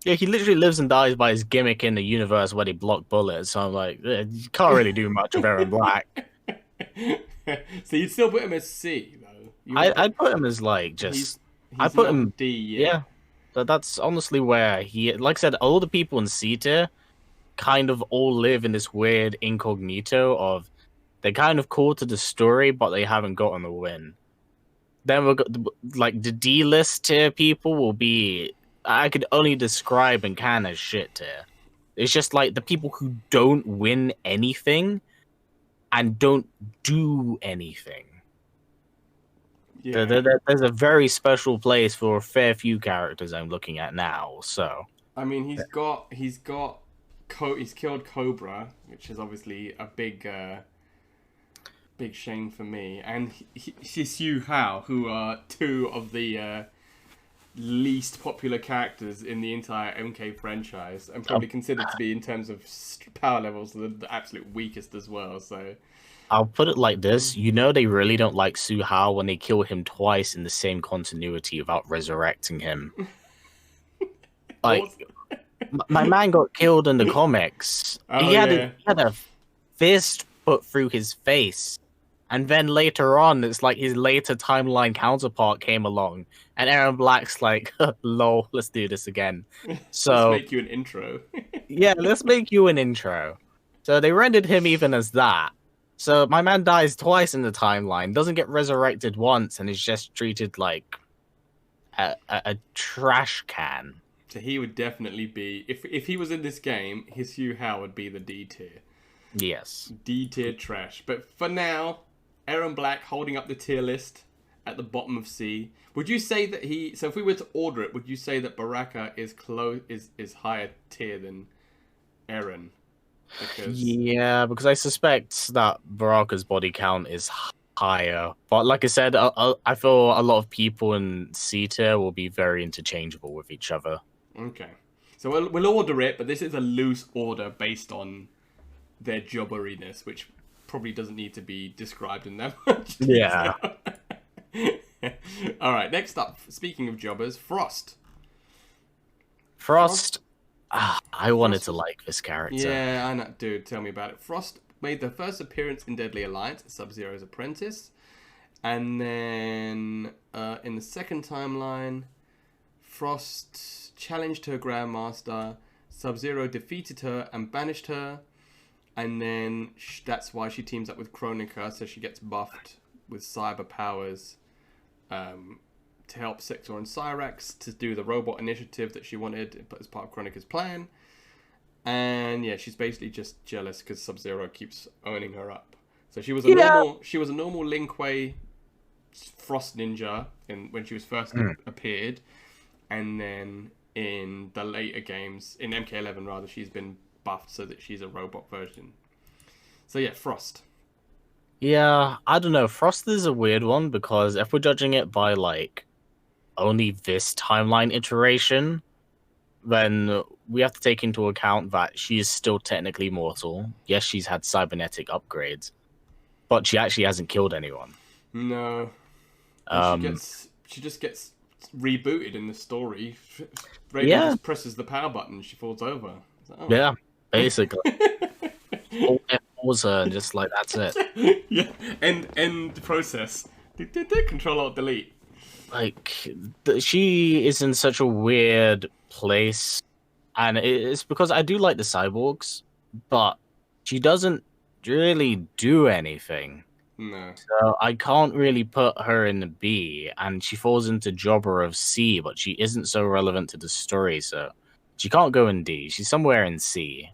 yeah, he literally lives and dies by his gimmick in the universe where they block bullets. So I'm like, you can't really do much of Aaron Black.
So you'd still put him as C though.
I'd put him as like just. I put him
D.
Yeah. That's honestly where he, like I said, all the people in C tier kind of all live in this weird incognito of they're kind of cool to the story, but they haven't gotten a win. Then we've got like the D list tier people will be, I could only describe and can as shit tier. It's just like the people who don't win anything and don't do anything.
Yeah.
There's a very special place for a fair few characters I'm looking at now. So
I mean, he's killed Cobra, which is obviously a big shame for me, and Xiu Hao, who are two of the least popular characters in the entire MK franchise, and probably considered to be, in terms of power levels, the absolute weakest as well. So
I'll put it like this: you know, they really don't like Su Hao when they kill him twice in the same continuity without resurrecting him. Like, my man got killed in the comics. He had a fist put through his face. And then later on, it's like his later timeline counterpart came along. And Aaron Black's like, lol, let's do this again. So
let's make you an intro.
yeah, let's make you an intro. So they rendered him even as that. So my man dies twice in the timeline, doesn't get resurrected once, and is just treated like a trash can.
So he would definitely be, if he was in this game, his Hugh Hao would be the D tier.
Yes.
D tier trash. But for now, Aaron Black holding up the tier list at the bottom of C. Would you say that so if we were to order it, would you say that Baraka is higher tier than Aaron?
Yeah, because I suspect that Baraka's body count is higher. But like I said, I feel a lot of people in C tier will be very interchangeable with each other.
Okay. So we'll order it, but this is a loose order based on their jobberiness, which probably doesn't need to be described in that much detail.
Yeah.
All right, next up, speaking of jobbers, Frost.
I wanted to like this character.
Yeah, I know. Dude, tell me about it. Frost made their first appearance in Deadly Alliance, Sub-Zero's apprentice. And then in the second timeline, Frost challenged her Grandmaster. Sub-Zero defeated her and banished her. And then that's why she teams up with Kronika, so she gets buffed with cyber powers to help Sector and Cyrax to do the robot initiative that she wanted as part of Kronika's plan. And yeah, she's basically just jealous because Sub-Zero keeps owning her up. So she was a normal Lin Kuei Frost ninja when she was first appeared, and then in the later games, in MK11 rather, she's been buffed so that she's a robot version. So yeah, Frost.
Yeah, I don't know. Frost is a weird one because if we're judging it by like only this timeline iteration, then we have to take into account that she is still technically mortal. Yes, she's had cybernetic upgrades, but she actually hasn't killed anyone.
No. She just gets rebooted in the story. Raven just presses the power button, she falls over. Like, oh.
Yeah, basically. Pause her and just like that's it.
Yeah, end process. Control Alt Delete.
Like she is in such a weird place, and it's because I do like the cyborgs, but she doesn't really do anything.
No.
So I can't really put her in the B, and she falls into Jobber of C, but she isn't so relevant to the story, so she can't go in D. She's somewhere in C.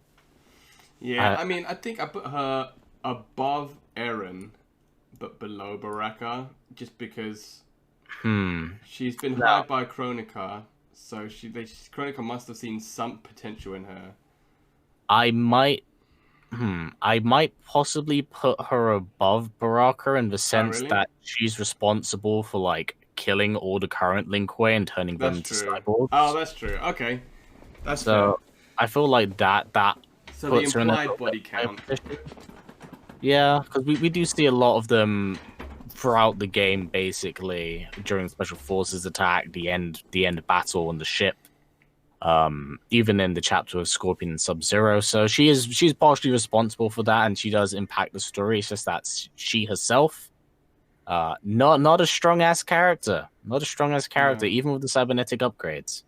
Yeah, I mean, I think I put her above Eren, but below Baraka, just because she's been hired by Kronika, so Kronika must have seen some potential in her.
I might possibly put her above Baraka in the sense that she's responsible for like killing all the current Lin Kuei and turning them into cyborgs.
Oh, that's true. Okay, that's
so fair. I feel like that
so
puts
the
her in
implied body count.
Yeah, because we do see a lot of them throughout the game, basically during Special Forces attack, the end battle on the ship. Even in the chapter of Scorpion and Sub-Zero, so she's partially responsible for that, and she does impact the story. It's just that she herself, not a strong ass character, even with the cybernetic upgrades.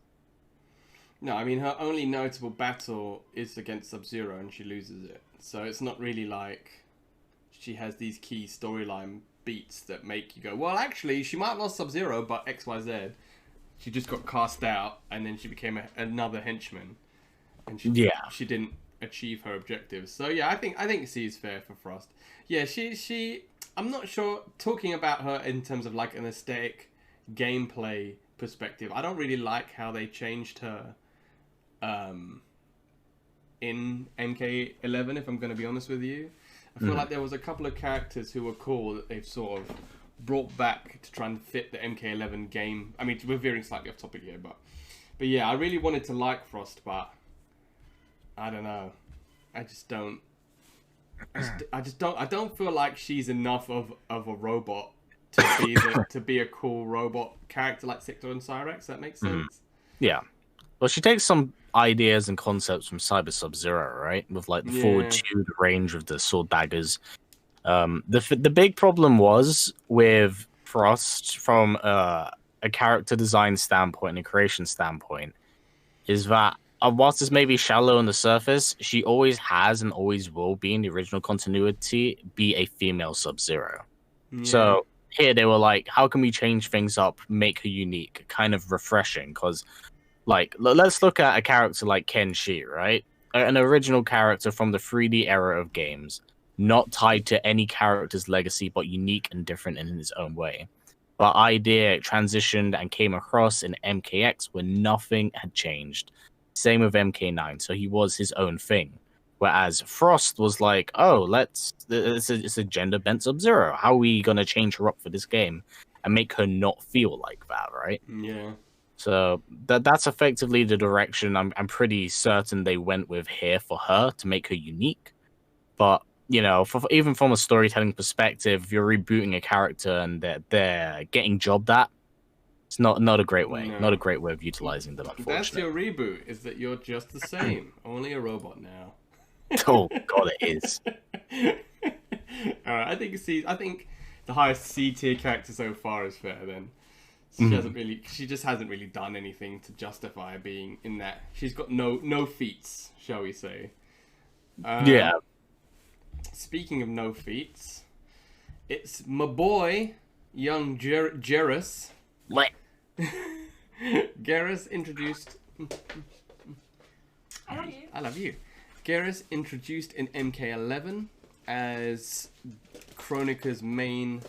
No, I mean her only notable battle is against Sub-Zero, and she loses it. So it's not really like she has these key storyline beats that make you go, well, actually, she might have lost Sub-Zero, but X, Y, Z. She just got cast out, and then she became another henchman, and she didn't achieve her objectives. So yeah, I think C is fair for Frost. Yeah, she I'm not sure. Talking about her in terms of like an aesthetic gameplay perspective, I don't really like how they changed her in MK11. If I'm going to be honest with you, I feel like there was a couple of characters who were cool that they've sort of brought back to try and fit the MK11 game. I mean, we're veering slightly off topic here, but yeah, I really wanted to like Frost, but I don't know. I just don't. I don't feel like she's enough of a robot to be a cool robot character like Sector and Cyrax. That makes sense.
Yeah. Well, she takes some ideas and concepts from Cyber Sub-Zero, right? With like the forward tuned range of the sword daggers. The big problem was with Frost from a character design standpoint and a creation standpoint is that whilst this may be shallow on the surface, she always has and always will be in the original continuity be a female Sub-Zero. Yeah. So here they were like, how can we change things up, make her unique, kind of refreshing? Because like, let's look at a character like Ken Shi, right? An original character from the 3D era of games, not tied to any character's legacy, but unique and different in his own way. But idea transitioned and came across in MKX where nothing had changed. Same with MK9, so he was his own thing. Whereas Frost was like, oh, it's a gender-bent Sub-Zero. How are we going to change her up for this game and make her not feel like that, right?
Yeah.
So that's effectively the direction I'm pretty certain they went with here for her to make her unique. But, you know, even from a storytelling perspective, if you're rebooting a character and they're getting jobbed at, it's not a great way. No. Not a great way of utilizing them, unfortunately.
That's your reboot, is that you're just the same. Only a robot now.
Oh, God, it is.
Alright, I think the highest C tier character so far is fair then. She just hasn't really done anything to justify being in that. She's got no feats, shall we say.
Yeah.
Speaking of no feats, it's my boy, young Gerus.
What?
Garrus introduced...
I love you.
I love you. Garrus introduced in MK11 as Kronika's main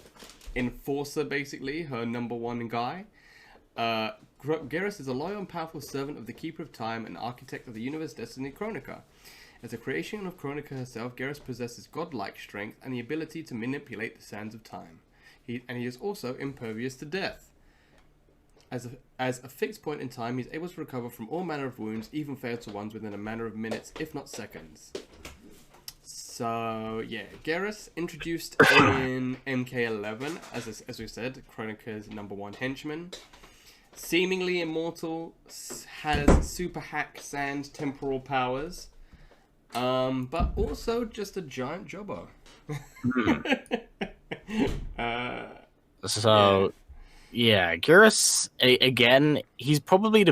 enforcer, basically, her #1 guy. Garrus is a loyal and powerful servant of the Keeper of Time and architect of the universe destiny Kronika. As a creation of Kronika herself, Garrus possesses godlike strength and the ability to manipulate the sands of time. He is also impervious to death. As a fixed point in time, he is able to recover from all manner of wounds, even fatal ones, within a matter of minutes, if not seconds. So, yeah, Garrus introduced in MK11, as we said, Kronika's #1 henchman. Seemingly immortal, has super hack sand temporal powers, but also just a giant jobber.
Yeah, Garrus, again, he's probably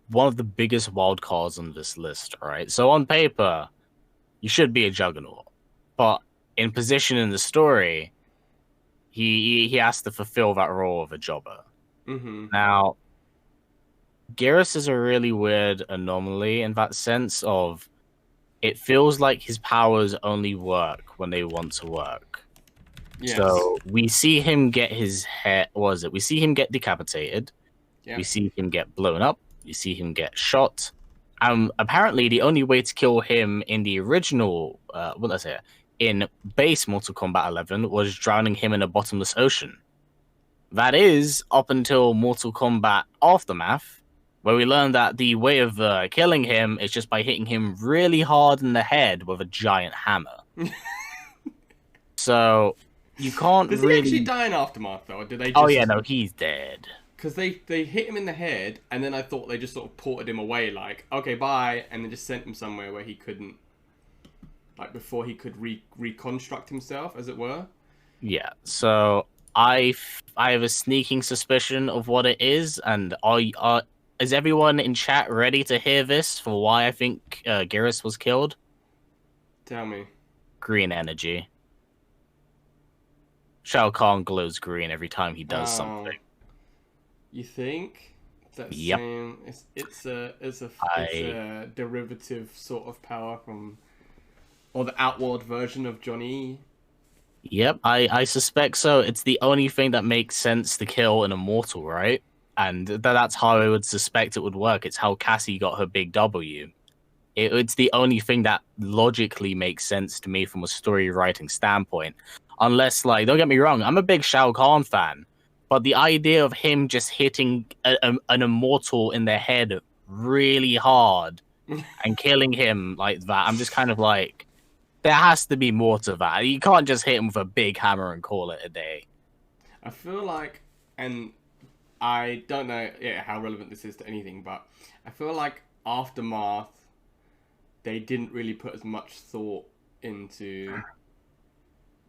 one of the biggest wild cards on this list, right? So on paper, you should be a juggernaut. But in position in the story, he has to fulfill that role of a jobber.
Mm-hmm.
Now, Garrus is a really weird anomaly in that sense of it feels like his powers only work when they want to work.
Yes.
So we see him get his head. What is it? We see him get decapitated.
Yeah.
We see him get blown up. We see him get shot. Apparently, the only way to kill him in the original, in base Mortal Kombat 11, was drowning him in a bottomless ocean. That is up until Mortal Kombat Aftermath, where we learned that the way of killing him is just by hitting him really hard in the head with a giant hammer. So you can't
Does
really...
he actually die in Aftermath, though? Or do they just...
Oh, yeah, no, he's dead.
Because they hit him in the head, and then I thought they just sort of ported him away, like, okay, bye, and then just sent him somewhere where he couldn't, like, before he could reconstruct himself, as it were.
Yeah, so I have a sneaking suspicion of what it is, and is everyone in chat ready to hear this for why I think Geras was killed?
Tell me.
Green energy. Shao Kahn glows green every time he does something.
You think? That
Yep.
same. It's a derivative sort of power from, or the outward version of Johnny.
Yep, I suspect so. It's the only thing that makes sense to kill an immortal, right? And that's how I would suspect it would work. It's how Cassie got her big W. It's the only thing that logically makes sense to me from a story writing standpoint. Unless, like, don't get me wrong, I'm a big Shao Kahn fan, but the idea of him just hitting an immortal in the head really hard and killing him like that, I'm just kind of like, there has to be more to that. You can't just hit him with a big hammer and call it a day.
I feel like, and I don't know how relevant this is to anything, but I feel like Aftermath, they didn't really put as much thought into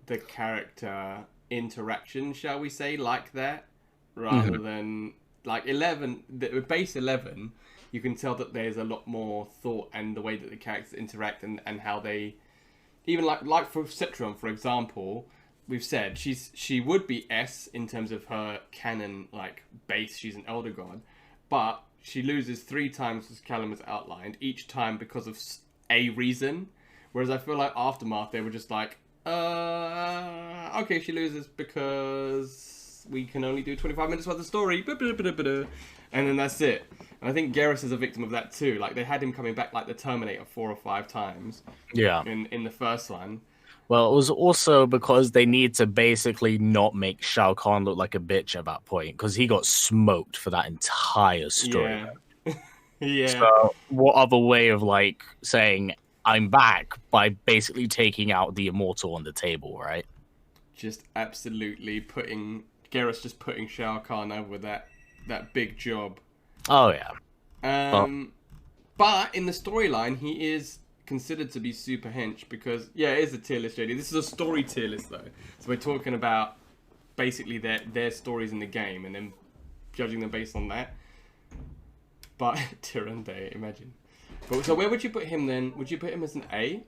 the character interaction, shall we say, like that, rather than like 11. With base 11, you can tell that there's a lot more thought and the way that the characters interact and how they, even like for Citron, for example, we've said she would be S in terms of her canon like base. She's an Elder God, but she loses 3 times, as Callum has outlined, each time because of a reason. Whereas I feel like Aftermath, they were just like, okay, she loses because we can only do 25 minutes worth of story, and then that's it. And I think Geras is a victim of that too. Like, they had him coming back like the Terminator 4 or 5 times.
Yeah.
In the first one.
Well, it was also because they need to basically not make Shao Kahn look like a bitch at that point, because he got smoked for that entire story.
Yeah. Yeah.
So, what other way of like saying I'm back by basically taking out the immortal on the table, right?
Just absolutely putting Shao Kahn over that big job.
Oh yeah.
But in the storyline, he is considered to be super hench because it is a tier list, JD. This is a story tier list though, so we're talking about basically their stories in the game and then judging them based on that. But Tyrande, imagine. But so where would you put him then? Would you put him as an A?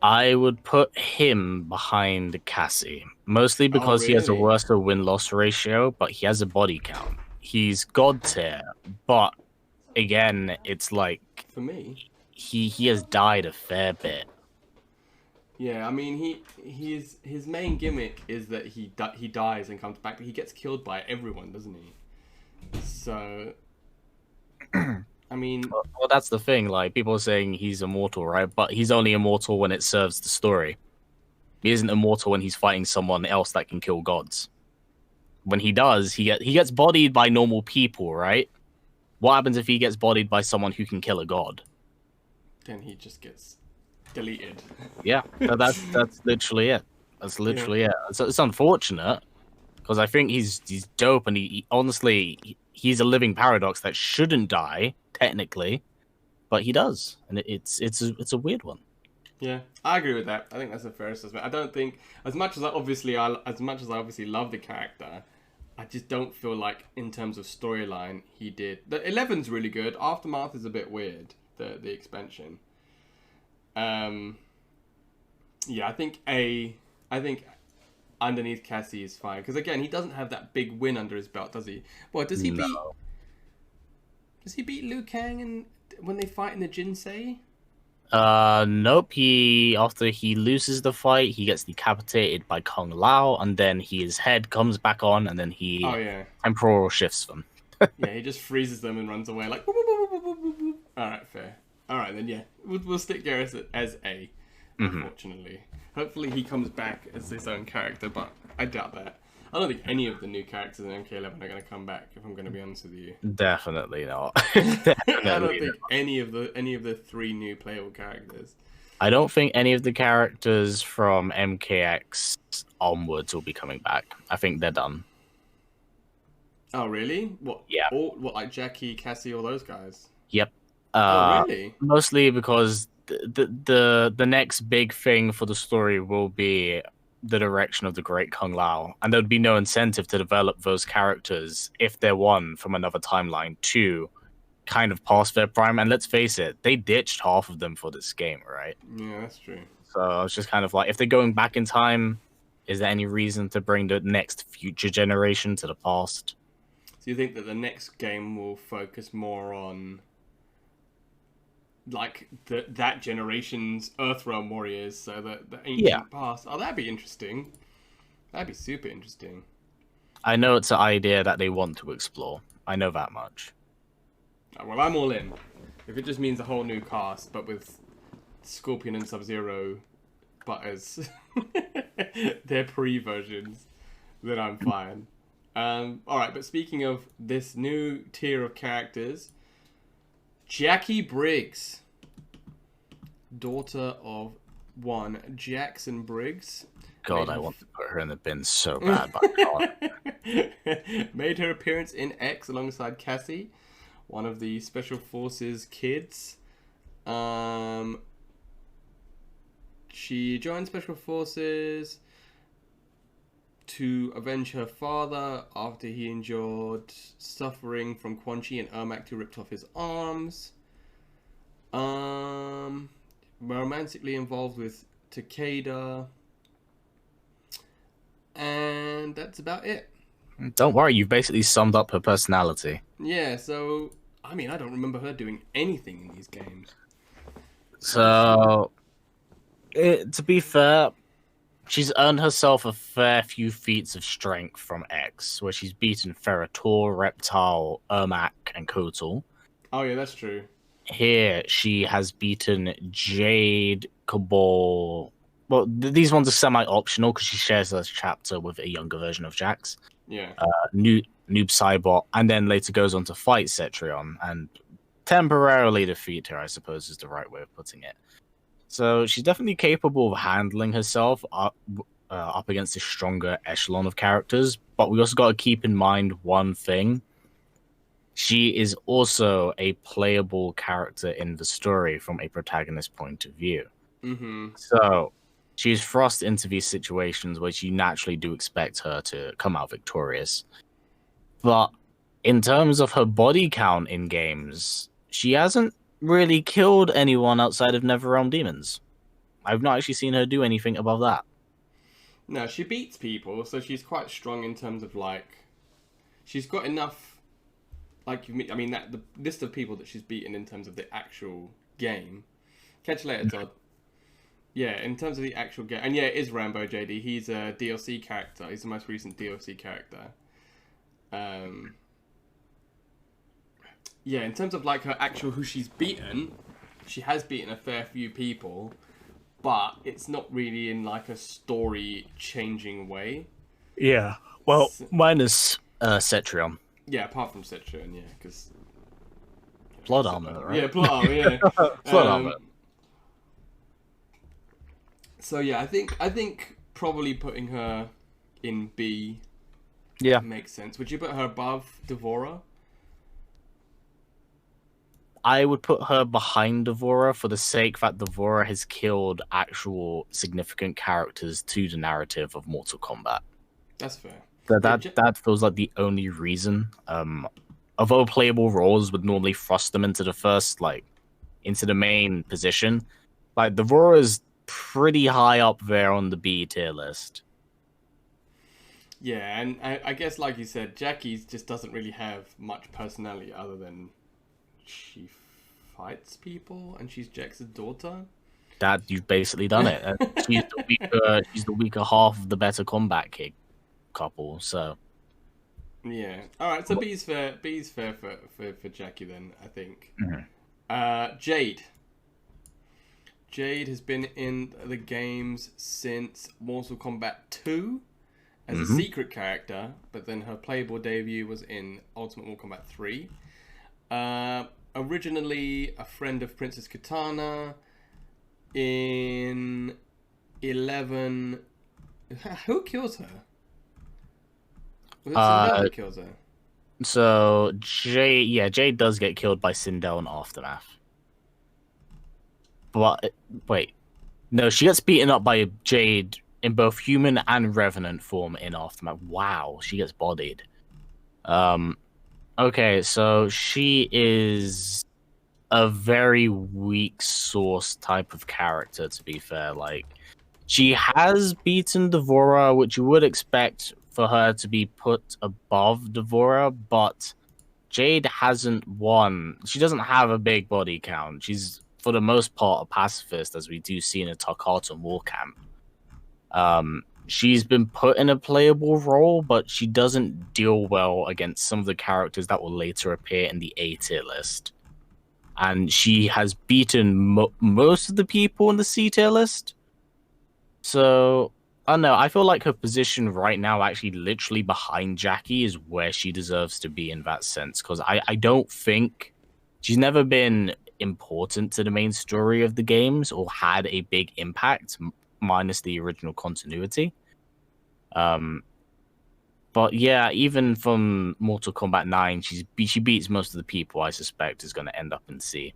I would put him behind Cassie, mostly because he has a
really?
worse win-loss ratio, but he has a body count. He's god tier, but again, it's like
For me,
he has died a fair bit.
yeah. I mean, his main gimmick is that he dies and comes back, but he gets killed by everyone, doesn't he? So, I mean,
Well, that's the thing. Like, people are saying he's immortal, right? But he's only immortal when it serves the story. He isn't immortal when he's fighting someone else that can kill gods. When he does, he gets bodied by normal people, right? What happens if he gets bodied by someone who can kill a god?
then he just gets deleted.
Yeah, that's literally it. That's literally it. So it's unfortunate because I think he's dope, and he honestly he's a living paradox that shouldn't die technically, but he does, and it's a weird one.
Yeah, I agree with that. I think that's a fair assessment. I don't think as much as I obviously love the character, I just don't feel like in terms of storyline he did. The 11's really good. Aftermath is a bit weird. The expansion. Yeah, I think underneath Cassie is fine because again he doesn't have that big win under his belt, does he? What does he beat? Does he beat Liu Kang when they fight in the Jinsei?
Nope. After he loses the fight, he gets decapitated by Kung Lao, and then his head comes back on, and then he temporal shifts them.
Yeah, he just freezes them and runs away like. Boop, boop, boop, boop, boop, boop. All right, fair. All right, then we'll stick Geras as A. Unfortunately, hopefully he comes back as his own character, but I doubt that. I don't think any of the new characters in MK11 are going to come back. If I'm going to be honest with you,
Definitely not.
I don't think any of the 3 new playable characters.
I don't think any of the characters from MKX onwards will be coming back. I think they're done.
Oh really? What?
Yeah.
What like Jackie, Cassie, all those guys?
Yep.
Oh really?
Mostly because the next big thing for the story will be the direction of the Great Kung Lao, and there would be no incentive to develop those characters if they're one from another timeline to kind of past their prime. And let's face it, they ditched half of them for this game, right?
Yeah, that's true.
So I was just kind of like, if they're going back in time, is there any reason to bring the next future generation to the past?
So you think that the next game will focus more on like that generation's Earthrealm warriors, so that the ancient past? Oh, that'd be interesting. That'd be super interesting.
I know it's an idea that they want to explore. I know that much.
Well, I'm all in. If it just means a whole new cast, but with Scorpion and Sub-Zero, but as their pre-versions, then I'm fine. Alright, but speaking of this new tier of characters, Jackie Briggs, daughter of one Jackson Briggs.
God, I want to put her in the bin so bad, but I can't.
Made her appearance in X alongside Cassie, one of the Special Forces kids. She joined Special Forces to avenge her father after he endured suffering from Quan Chi and Ermac, who ripped off his arms. Romantically involved with Takeda. And that's about it.
Don't worry, you've basically summed up her personality.
Yeah, so, I mean, I don't remember her doing anything in these games.
So, to be fair, she's earned herself a fair few feats of strength from X, where she's beaten Ferrator, Reptile, Ermac, and Kotal.
Oh yeah, that's true.
Here, she has beaten Jade, Cabal. Well, these ones are semi-optional because she shares a chapter with a younger version of Jax.
Yeah.
Noob Cybot, and then later goes on to fight Cetrion and temporarily defeat her, I suppose is the right way of putting it. So she's definitely capable of handling herself up against a stronger echelon of characters, but we also got to keep in mind one thing. She is also a playable character in the story from a protagonist point of view.
Mm-hmm.
So she's thrust into these situations which you naturally do expect her to come out victorious. But in terms of her body count in games, she hasn't really killed anyone outside of Netherrealm demons. I've not actually seen her do anything above that.
No, she beats people, so she's quite strong in terms of, like, she's got enough, like, I mean, the list of people that she's beaten in terms of the actual game. Catch you later, Todd. Yeah, in terms of the actual game, and yeah, it is Rambo JD. He's a DLC character. He's the most recent DLC character. Yeah, in terms of like her actual who she's beaten, she has beaten a fair few people, but it's not really in like a story-changing way.
Yeah, well, minus Cetrion.
Yeah, apart from Cetrion, yeah, because
Blood armor, right?
Yeah, blood armor, yeah.
Blood armor.
So yeah, I think probably putting her in B makes sense. Would you put her above Devora?
I would put her behind Devora for the sake that Devora has killed actual significant characters to the narrative of Mortal Kombat.
That's fair.
That feels like the only reason. Although playable roles would normally thrust them into into the main position, like Devora is pretty high up there on the B tier list.
Yeah, and I guess like you said, Jackie just doesn't really have much personality other than she fights people and she's Jax's daughter.
That you've basically done it. She's the weaker half of the better combat kick couple. So
yeah, all right. So B's fair for Jackie then, I think. Mm-hmm. Jade has been in the games since Mortal Kombat 2 as a secret character, but then her playable debut was in Ultimate Mortal Kombat 3. Originally a friend of Princess Kitana. In 11... Who kills her? Was it Sindel that kills her?
So, Jade does get killed by Sindel in Aftermath. But, wait. No, she gets beaten up by Jade in both human and revenant form in Aftermath. Wow, she gets bodied. Okay, so she is a very weak source type of character, to be fair. Like, she has beaten Devora, which you would expect for her to be put above Devora, but Jade hasn't won. She doesn't have a big body count. She's, for the most part, a pacifist, as we do see in a Tarkatan war camp. She's been put in a playable role, but she doesn't deal well against some of the characters that will later appear in the A tier list. And she has beaten most of the people in the C tier list. So, I don't know. I feel like her position right now, actually literally behind Jackie, is where she deserves to be in that sense. Because I don't think she's never been important to the main story of the games or had a big impact, minus the original continuity. But yeah, even from Mortal Kombat 9, she beats most of the people I suspect is going to end up in C.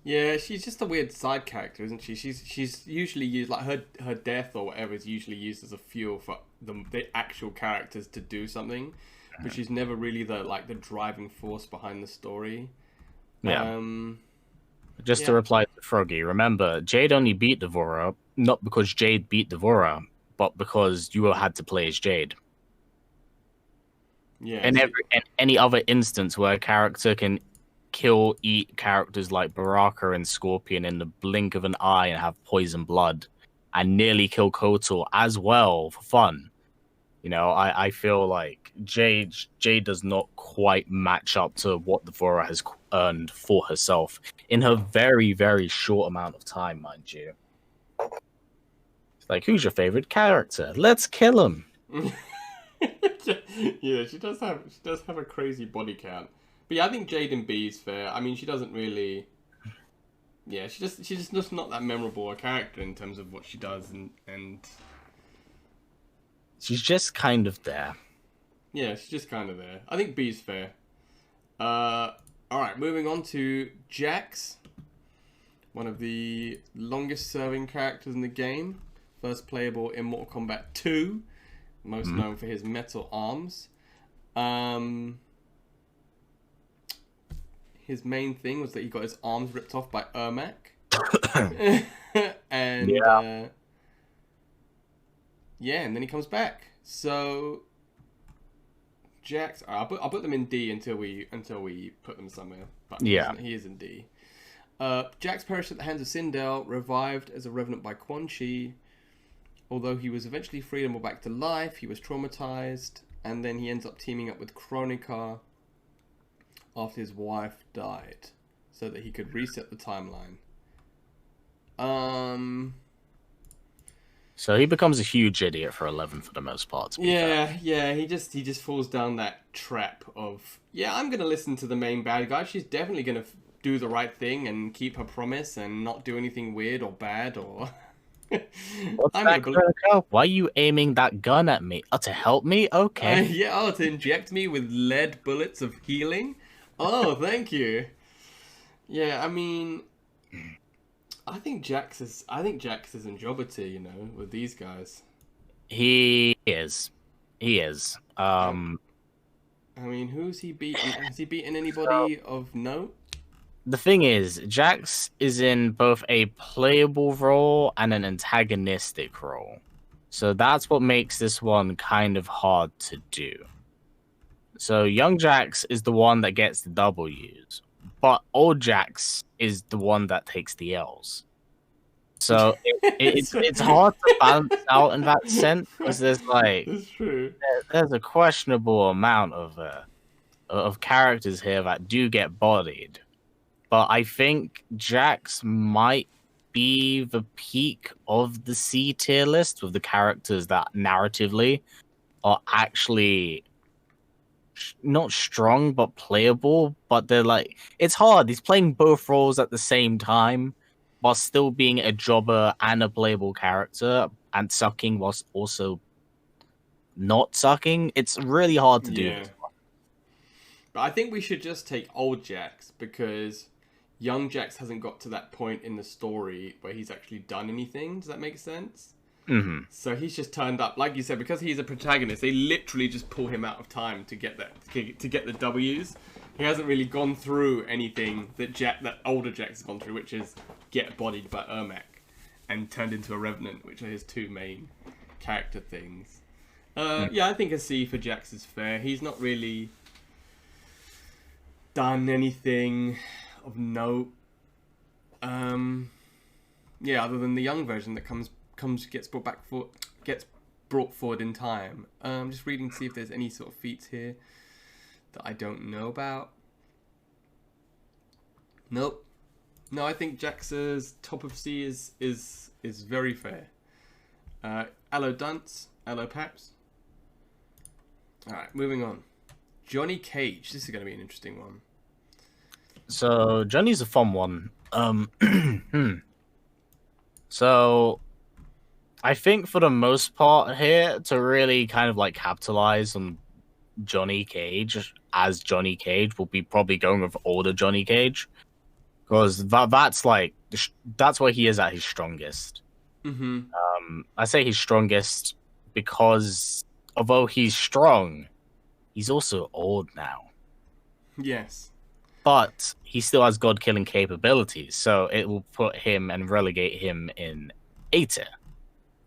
Yeah, she's just a weird side character, isn't she? She's usually used, like, her death or whatever is usually used as a fuel for the actual characters to do something, but she's never really the driving force behind the story.
Yeah. Just to reply to Froggy, remember, Jade only beat Devora, not because Jade beat Devora, but because you had to play as Jade.
Yeah.
In any other instance where a character can eat characters like Baraka and Scorpion in the blink of an eye and have poison blood, and nearly kill Kotal as well for fun. You know, I feel like Jade does not quite match up to what Devora has earned for herself in her very, very short amount of time, mind you. It's like, who's your favorite character? Let's kill him.
Yeah, she does have a crazy body count. But yeah, I think Jade in B is fair. I mean, she doesn't really. Yeah, she's just not that memorable a character in terms of what she does, and
she's just kind of there.
Yeah, she's just kind of there. I think B is fair. All right, moving on to Jax, one of the longest-serving characters in the game, first playable in Mortal Kombat 2, most known for his metal arms. His main thing was that he got his arms ripped off by Ermac. And and then he comes back. So Jax, I'll put them in D until we put them somewhere. But he is in D. Jax perished at the hands of Sindel, revived as a revenant by Quan Chi. Although he was eventually freed and brought back to life, he was traumatized, and then he ends up teaming up with Kronika after his wife died, so that he could reset the timeline.
So he becomes a huge idiot for 11 for the most part.
Yeah, he just falls down that trap of, I'm gonna listen to the main bad guy. She's definitely gonna do the right thing and keep her promise and not do anything weird or bad or.
What's that, why are you aiming that gun at me? Oh, to help me? Okay.
To inject me with lead bullets of healing. Oh, thank you. Yeah, I mean, I think Jax is in Jobber, you know, with these guys.
He is. I
mean, who's he beaten? Has he beaten anybody of note?
The thing is, Jax is in both a playable role and an antagonistic role. So that's what makes this one kind of hard to do. So young Jax is the one that gets the W's, but old Jax is the one that takes the L's. So it's hard to balance out in that sense, because there's there's a questionable amount of characters here that do get bodied. But I think Jax might be the peak of the C tier list with the characters that narratively are actually not strong but playable. But they're like, it's hard. He's playing both roles at the same time while still being a jobber and a playable character, and sucking whilst also not sucking. It's really hard to do.
But I think we should just take old Jax, because young Jax hasn't got to that point in the story where he's actually done anything. Does that make sense? So he's just turned up, like you said, because he's a protagonist. They literally just pull him out of time to get the W's. He hasn't really gone through anything that older Jack's gone through, which is get bodied by Ermac and turned into a revenant, which are his two main character things. Yeah, I think a C for Jax is fair. He's not really done anything of note. Yeah, other than the young version that gets brought forward in time. Just reading to see if there's any sort of feats here that I don't know about. Nope. No, I think Jax's top of C is very fair. Allo Dunce, Allo Paps. Alright, moving on. Johnny Cage. This is going to be an interesting one.
So Johnny's a fun one. So I think for the most part here, to really kind of like capitalize on Johnny Cage as Johnny Cage, will be probably going with older Johnny Cage, because that's where he is at his strongest. I say he's strongest because although he's strong, he's also old now.
Yes.
But he still has god-killing capabilities, so it will put him and relegate him in A tier.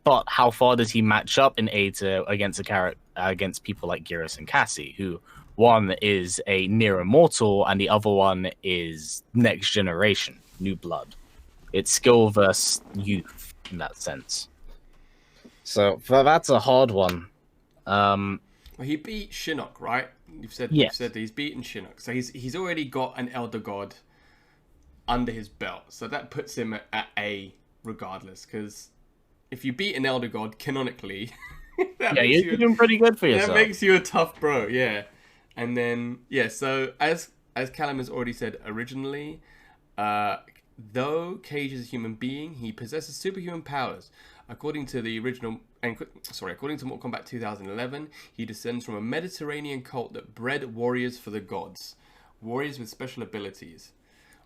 But how far does he match up in A tier against against people like Geras and Cassie, who one is a near immortal and the other one is next generation, new blood? It's skill versus youth in that sense. So that's a hard one.
Well, he beat Shinnok, right? You've said that he's beaten Shinnok, so he's already got an Elder God under his belt, so that puts him at A regardless. Because if you beat an Elder God canonically,
you're doing prether good for yourself.
That makes you a tough bro, yeah. And then so as Callum has already said originally, though Cage is a human being, he possesses superhuman powers. According to Mortal Kombat 2011, he descends from a Mediterranean cult that bred warriors for the gods, warriors with special abilities.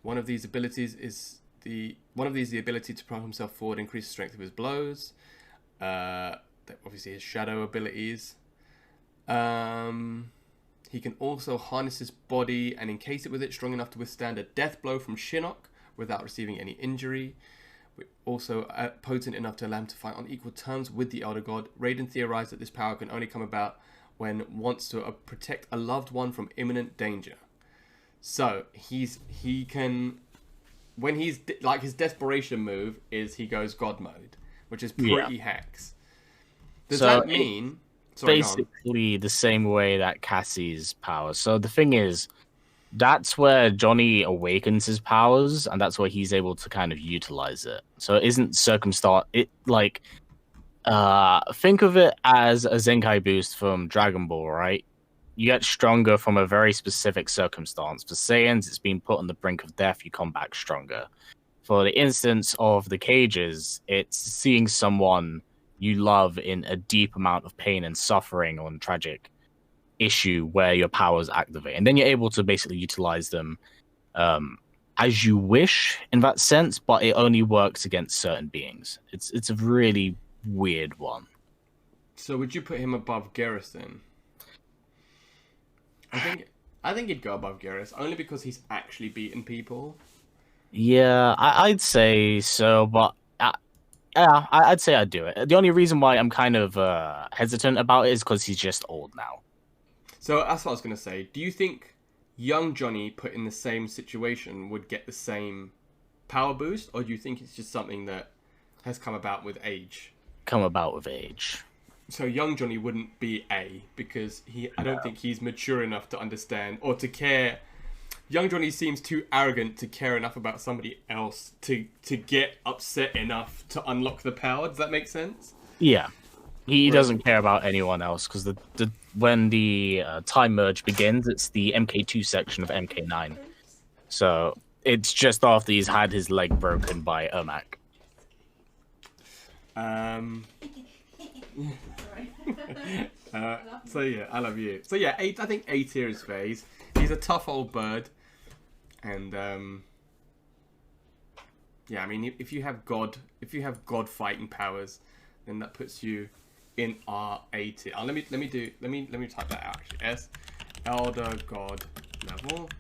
One of these is the ability to propel himself forward, increase the strength of his blows. Obviously his shadow abilities. He can also harness his body and encase it with it strong enough to withstand a death blow from Shinnok without receiving any injury. Also potent enough to allow him to fight on equal terms with the Elder God. Raiden theorized that this power can only come about when wants to protect a loved one from imminent danger. So he can, when he's like, his desperation move is he goes God mode, which is pretty hacks. Does that mean
basically the same way that Cassie's powers? So the thing is, that's where Johnny awakens his powers, and that's where he's able to kind of utilize it. So it isn't circumstance. Think of it as a Zenkai boost from Dragon Ball, right? You get stronger from a very specific circumstance. For Saiyans, it's being put on the brink of death, you come back stronger. For the instance of the Cages, it's seeing someone you love in a deep amount of pain and suffering or tragic issue where your powers activate, and then you're able to basically utilize them as you wish in that sense, but it only works against certain beings. It's a really weird one.
So would you put him above Geras then? I think he'd go above Geras only because he's actually beaten people.
Yeah, I'd say so, but I'd say I'd do it. The only reason why I'm kind of hesitant about it is because he's just old now.
So that's what I was going to say. Do you think young Johnny put in the same situation would get the same power boost? Or do you think it's just something that has come about with age?
Come about with age.
So young Johnny wouldn't be A because I don't think he's mature enough to understand or to care. Young Johnny seems too arrogant to care enough about somebody else to get upset enough to unlock the power. Does that make sense?
Yeah. He doesn't care about anyone else because when the time merge begins, it's the MK2 section of MK9. So it's just after he's had his leg broken by Ermac.
So yeah, I love you. So yeah, I think A tier is fair. He's a tough old bird, and yeah, I mean if you have God fighting powers, then that puts you in R A tier. Let me type that out actually. S, Elder God level.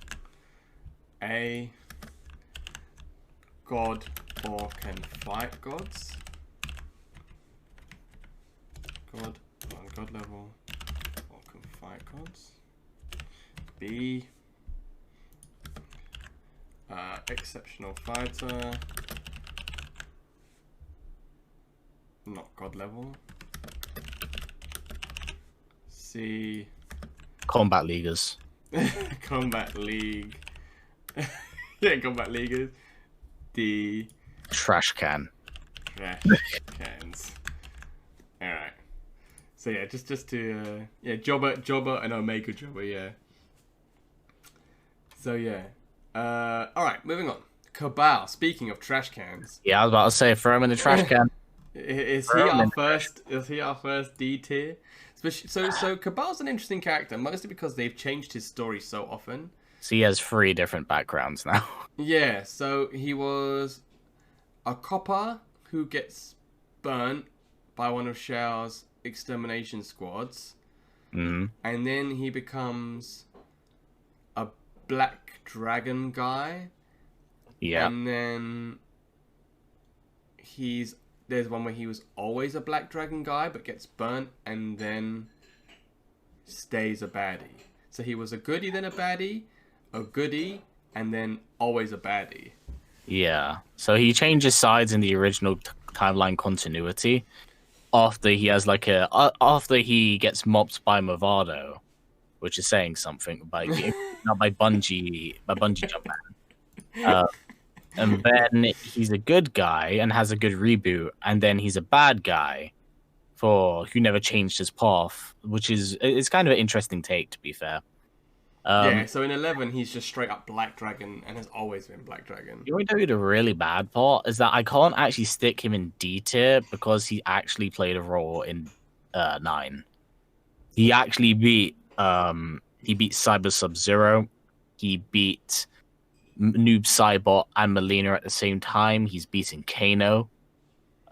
A, God or can fight gods. God on God level or can fight gods. B, exceptional fighter, not God level. C,
Combat leaguers.
combat league. Yeah, combat leaguers. D,
Trash can.
trash cans. All right. So yeah, just to yeah, Jobber and Omega Jobber, yeah. So yeah. All right, moving on. Cabal. Speaking of trash cans,
Yeah, I was about to say, throw him in the trash can.
is he our first? Is he our first D tier? So Cabal's an interesting character, mostly because they've changed his story so often.
So he has 3 different backgrounds now.
Yeah. So he was a copper who gets burnt by one of Shao's extermination squads,
Mm-hmm.
and then he becomes a black dragon guy.
Yeah.
And then there's one where he was always a black dragon guy but gets burnt and then stays a baddie. So he was a goodie, then a baddie, a goodie, and then always a baddie.
Yeah. So he changes sides in the original timeline continuity after he has like after he gets mopped by Movado, which is saying something by not by Bungie Jumpman. And then he's a good guy and has a good reboot, and then he's a bad guy who never changed his path, which is it's kind of an interesting take, to be fair.
Yeah, so in 11 he's just straight up Black Dragon and has always been Black Dragon.
You want to tell you the really bad part is that I can't actually stick him in D tier because he actually played a role in 9. He actually beat Cyber Sub-Zero. He beat Noob Saibot and Melina at the same time. He's beaten Kano.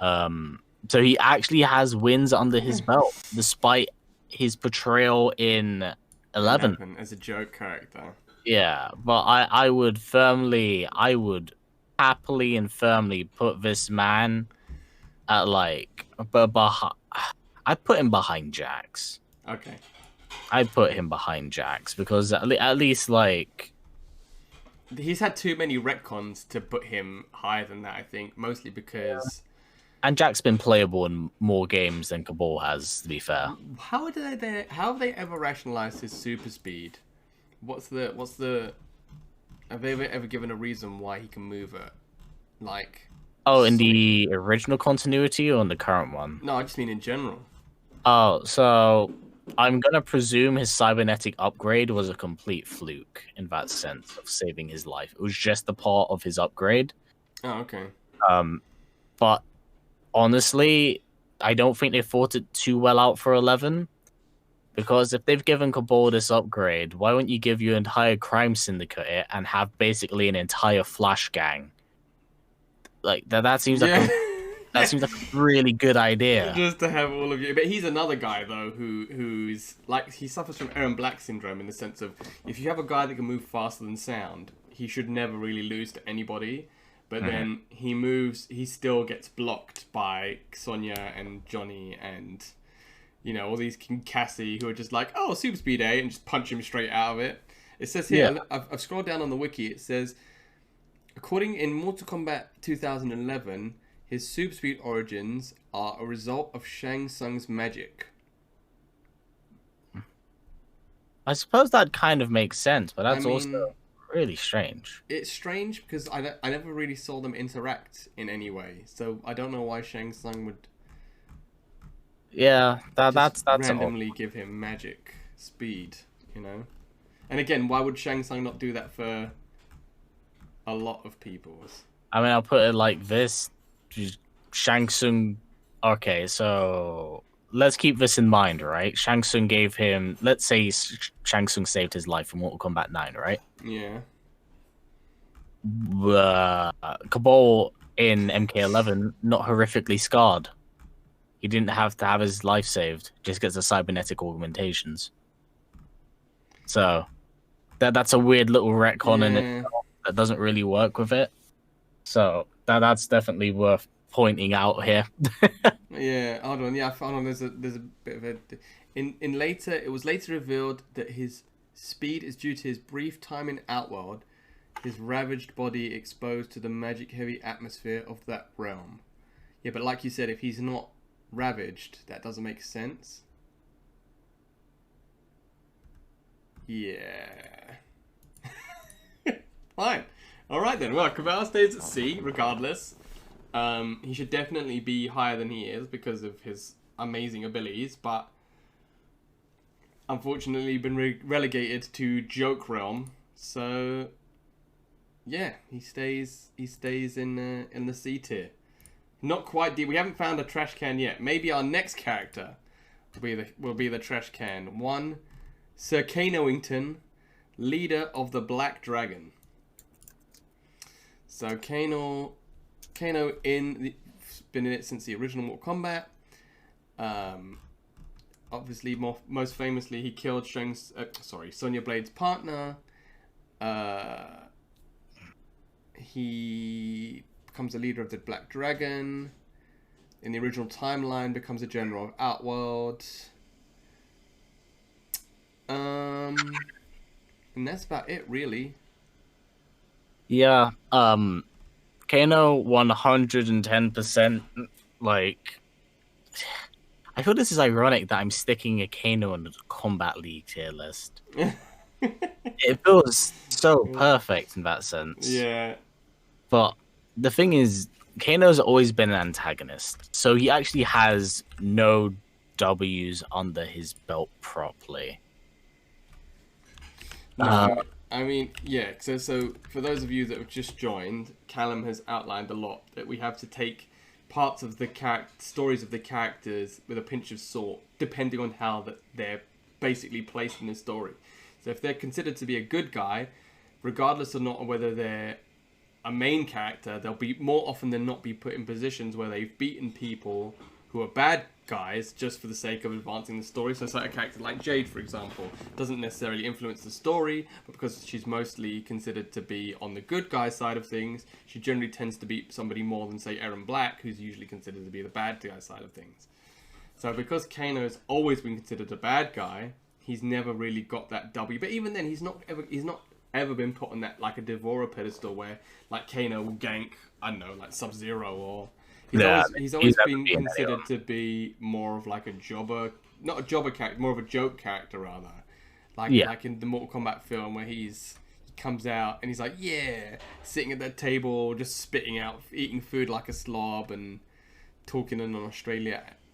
So he actually has wins under his belt, despite his portrayal in 11
as a joke character.
Yeah, but I would happily and firmly put this man at like, I'd put him behind Jax.
Okay.
I'd put him behind Jax because at least like
he's had too many retcons to put him higher than that. I think mostly because.
And Jack's been playable in more games than Cabal has, to be fair.
How have they ever rationalized his super speed? What's the have they ever given a reason why he can move it? Like
in the original continuity or in the current one?
No, I just mean in general.
Oh, so I'm gonna presume his cybernetic upgrade was a complete fluke in that sense of saving his life. It was just a part of his upgrade.
Oh, okay.
But honestly, I don't think they thought it too well out for 11. Because if they've given Cabal this upgrade, why wouldn't you give your entire crime syndicate it and have basically an entire Flash gang? Like that seems like seems like a really good idea.
Just to have all of you, but he's another guy though who's like he suffers from Aaron Black syndrome in the sense of if you have a guy that can move faster than sound, he should never really lose to anybody. But then he still gets blocked by Sonya and Johnny and, you know, all these King Cassie who are just like, oh, super speed A, and just punch him straight out of it. It says here, I've scrolled down on the wiki, it says, according in Mortal Kombat 2011, his super speed origins are a result of Shang Tsung's magic.
I suppose that kind of makes sense, but that's also really strange.
It's strange because I never really saw them interact in any way, so I don't know why Shang Tsung would.
Yeah, that's
randomly give him magic speed, you know. And again, why would Shang Tsung not do that for a lot of people?
I mean, I'll put it like this: Shang Tsung. Okay, so let's keep this in mind, right? Shang Tsung gave him. Let's say Shang Tsung saved his life in Mortal Kombat 9, right?
Yeah.
Cabal in MK11 not horrifically scarred. He didn't have to have his life saved just because of cybernetic augmentations. So that's a weird little retcon in it that doesn't really work with it. So that's definitely worth pointing out here.
Yeah, hold on. Yeah, hold on. There's a bit of a it was later revealed that his speed is due to his brief time in Outworld, his ravaged body exposed to the magic heavy atmosphere of that realm. Yeah, but like you said, if he's not ravaged, that doesn't make sense. Yeah. Fine. All right then. Well, Cabal stays at sea regardless. He should definitely be higher than he is because of his amazing abilities, but unfortunately been relegated to joke realm. So yeah, he stays in the C tier. Not quite deep. We haven't found a trash can yet. Maybe our next character will be the trash can. One, Sir Kanoington, leader of the Black Dragon. So Kano been in it since the original Mortal Kombat. Obviously, most famously, he killed Sonya Blade's partner. He becomes a leader of the Black Dragon. In the original timeline, becomes a general of Outworld. And that's about it, really.
Yeah. Kano 110%. Like, I feel this is ironic that I'm sticking a Kano in the Combat League tier list. It feels so perfect in that sense.
Yeah.
But the thing is, Kano's always been an antagonist, so he actually has no W's under his belt properly.
No, I mean, yeah. So for those of you that have just joined, Callum has outlined a lot that we have to take parts of the stories of the characters with a pinch of salt, depending on how they're basically placed in the story. So if they're considered to be a good guy, regardless of not whether they're a main character, they'll be more often than not be put in positions where they've beaten people who are bad guys just for the sake of advancing the story. So it's like a character like Jade, for example, doesn't necessarily influence the story, but because she's mostly considered to be on the good guy side of things, she generally tends to beat somebody more than, say, Aaron Black, who's usually considered to be the bad guy side of things. So because Kano's always been considered a bad guy, he's never really got that W. But even then, he's not ever been put on that, like, a Devourer pedestal where, like, Kano will gank, I don't know, like Sub-Zero, or he's always been considered to be more of like a jobber, not a jobber character, more of a joke character rather. Like in the Mortal Kombat film where he comes out and he's like, yeah, sitting at that table, just spitting out, eating food like a slob and talking in an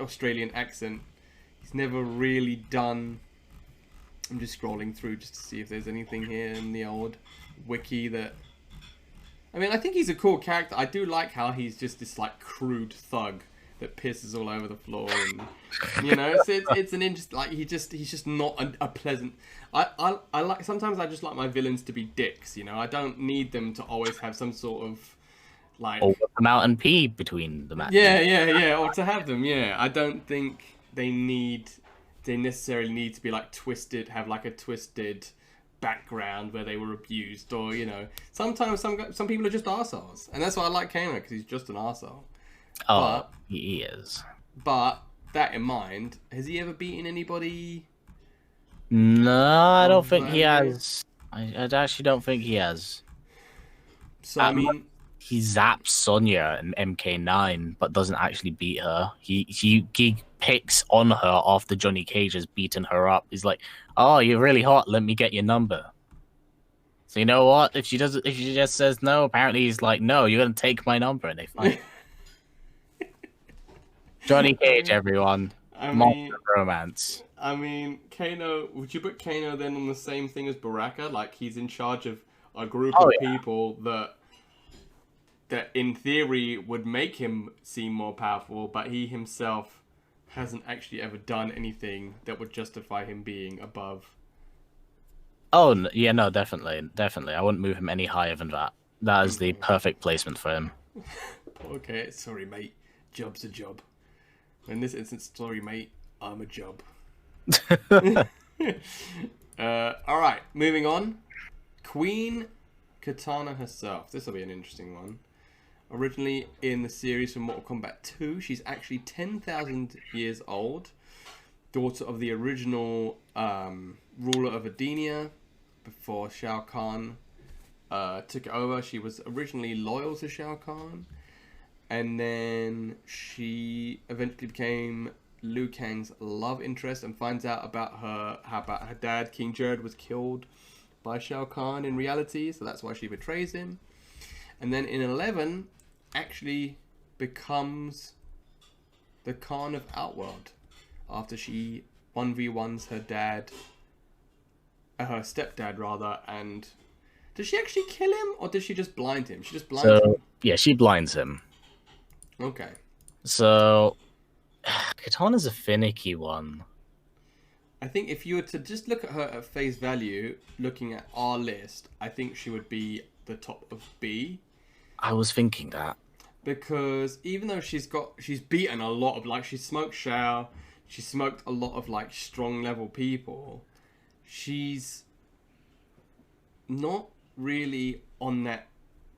Australian accent. He's never really done. I'm just scrolling through just to see if there's anything here in the old wiki that. I mean, I think he's a cool character. I do like how he's just this like crude thug that pisses all over the floor, and you know, it's an interesting. Like he's just not a pleasant. I like sometimes I just like my villains to be dicks. You know, I don't need them to always have some sort of like.
Or come out and pee between the matches.
Yeah. Or to have them. Yeah, I don't think they necessarily need to be like twisted. Have like a twisted background where they were abused, or you know, sometimes some people are just arseholes, and that's why I like Kano, because he's just an arsehole.
Oh, he is.
But that in mind, has he ever beaten anybody?
No, I don't think he has. I actually don't think he has.
So I mean,
he zaps Sonya in MK9, but doesn't actually beat her. He picks on her after Johnny Cage has beaten her up. He's like, "Oh, you're really hot. Let me get your number." So you know what? If she just says no, apparently he's like, "No, you're gonna take my number," and they fight. Johnny Cage, everyone. Monster romance.
I mean, Kano. Would you put Kano then on the same thing as Baraka? Like he's in charge of a group of people that in theory would make him seem more powerful, but he himself hasn't actually ever done anything that would justify him being above.
Oh, yeah, no, definitely. I wouldn't move him any higher than that. That is the perfect placement for him.
Okay, sorry, mate. Job's a job. In this instance, sorry, mate, I'm a job. All right, moving on. Queen Katana herself. This will be an interesting one. Originally in the series from Mortal Kombat 2, she's actually 10,000 years old. Daughter of the original ruler of Edenia before Shao Kahn took it over. She was originally loyal to Shao Kahn. And then she eventually became Liu Kang's love interest and finds out about her dad, King Jared, was killed by Shao Kahn in reality. So that's why she betrays him. And then in 11, actually becomes the Khan of Outworld after she 1v1s her dad, her stepdad rather. And does she actually kill him or does she just blind him? She just blinds him.
Yeah, she blinds him.
Okay.
So, Katana's a finicky one.
I think if you were to just look at her at face value, looking at our list, I think she would be the top of B.
I was thinking that.
Because even though she's beaten a lot of, like, she smoked Shao, she smoked a lot of, like, strong level people, she's not really on that.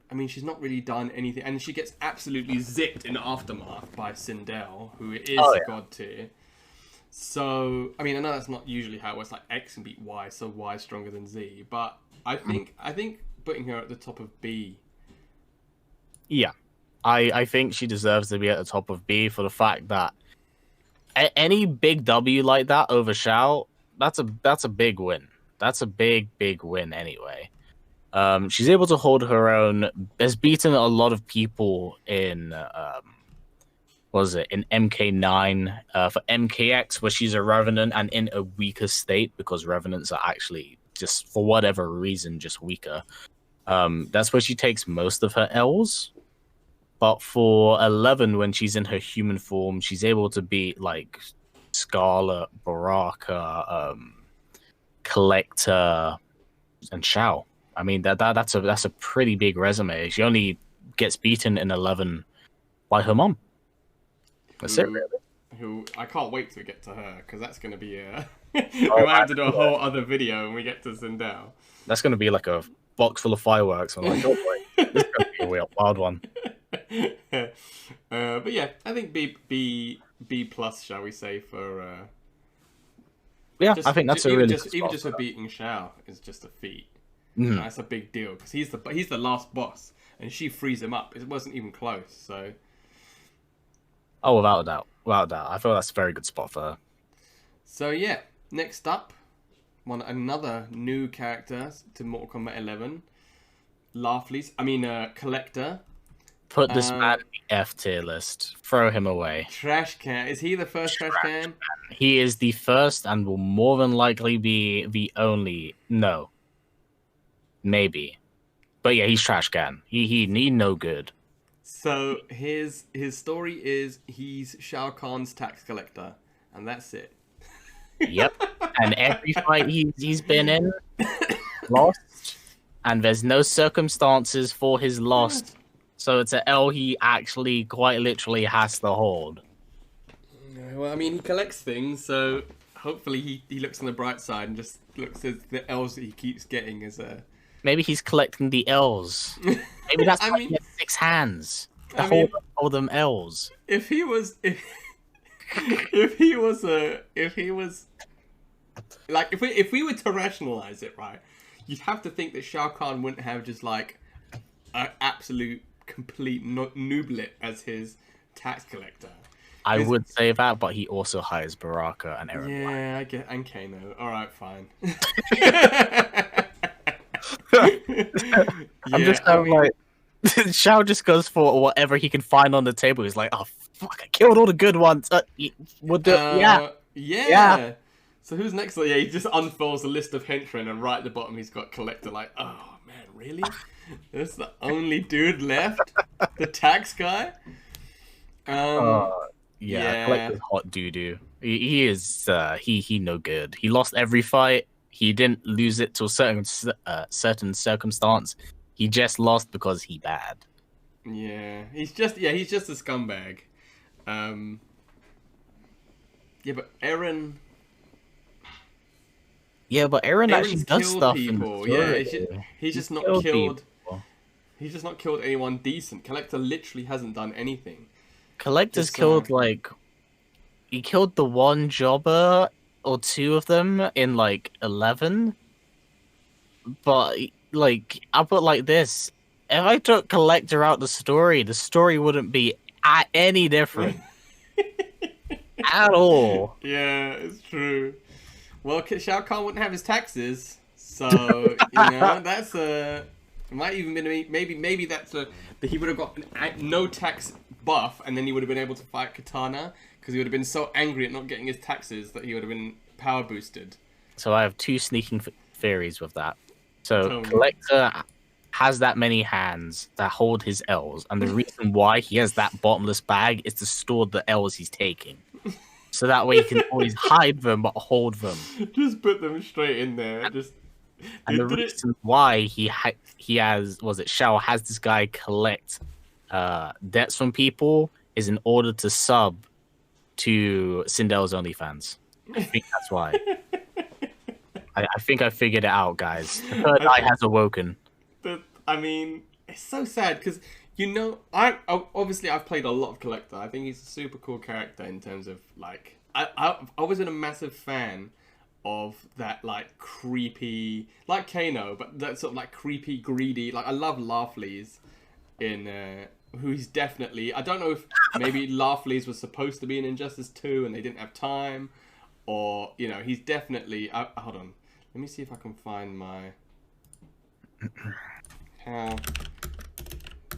I mean, she's not really done anything, and she gets absolutely zipped in Aftermath by Sindel, who is God tier. So, I mean, I know that's not usually how it works, like X can beat Y, so Y is stronger than Z, but I think putting her at the top of B.
Yeah, I think she deserves to be at the top of B for the fact that any big W like that over Shao, that's a big win. That's a big win anyway. She's able to hold her own. Has beaten a lot of people in in MK9 for MKX, where she's a Revenant and in a weaker state because Revenants are actually just for whatever reason just weaker. That's where she takes most of her L's. But for 11, when she's in her human form, she's able to beat like Scarlet, Baraka, Kollector, and Shao. I mean that's a pretty big resume. She only gets beaten in 11 by her mom. That's it, really.
Who I can't wait to get to her because that's going to be we might have to do a whole other video when we get to Sindel.
That's going to be like a box full of fireworks. I'm like, oh boy, this is going to be a wild one.
But yeah, I think B plus, shall we say, for
yeah, I think that's a really
even just for beating Shao is just a feat.
Mm.
That's a big deal because he's the last boss and she frees him up. It wasn't even close. So
oh, without a doubt, I feel that's a very good spot for her.
So yeah, next up, another new character to Mortal Kombat 11, Kollector.
Put this man in the F tier list. Throw him away.
Trash can. Is he the first trash can?
He is the first and will more than likely be the only. No. Maybe. But yeah, he's trash can. He no good.
So his story is he's Shao Kahn's tax collector, and that's it.
Yep. And every fight he's been in, lost, and there's no circumstances for his loss. So it's an L he actually quite literally has to hold.
Well, I mean, he collects things, so hopefully he looks on the bright side and just looks at the L's that he keeps getting as a...
Maybe he's collecting the L's. Maybe that's why he has 6 hands. Hold them L's.
If he was like, if we were to rationalize it, right, you'd have to think that Shao Kahn wouldn't have just like an absolute complete nooblet as his tax collector.
I would say that, but he also hires Baraka and Aaron.
Yeah, I get, and Kano. All right, fine.
I'm just like, Shao just goes for whatever he can find on the table. He's like, oh fuck, I killed all the good ones. Yeah.
So who's next? Yeah, he just unfolds a list of henchmen, and right at the bottom he's got Kollector. Like, oh man, really? That's the only dude left? The tax guy?
Yeah. Kollector's hot doo-doo. He is he no good. He lost every fight. He didn't lose it to a certain circumstance. He just lost because he bad.
Yeah, he's just a scumbag. Yeah, but Aaron.
Yeah, but Aaron actually
Aaron's
does
killed
stuff
people.
in the
Yeah,
story.
he's just not
killed
killed.
people.
He's just not killed anyone decent. Kollector literally hasn't done anything.
Collector's
Just,
killed like he killed the one jobber or two of them in like 11. But like I put like this: if I took Collector out the story wouldn't be any different at all.
Yeah, it's true. Well, Shao Kahn wouldn't have his taxes, so you know that's a. It might even be maybe that's a that he would have got no tax buff, and then he would have been able to fight Katana because he would have been so angry at not getting his taxes that he would have been power boosted.
So I have two sneaking theories with that.
Tell
So
me.
Collector has that many hands that hold his L's, and the reason why he has that bottomless bag is to store the L's he's taking. So that way he can always hide them but hold them.
Just put them straight in there. Just.
And the reason why he has Shao has this guy collect debts from people is in order to sub to Sindel's OnlyFans. I think that's why. I think I figured it out, guys. The third eye has awoken.
I mean, it's so sad because I obviously I've played a lot of Kollector. I think he's a super cool character in terms of like I wasn't a massive fan of that like creepy like Kano, but that sort of like creepy greedy. Like I love Laughley's in who he's definitely. I don't know if maybe Laughley's was supposed to be in Injustice 2 and they didn't have time, or he's definitely. Hold on, let me see if I can find my.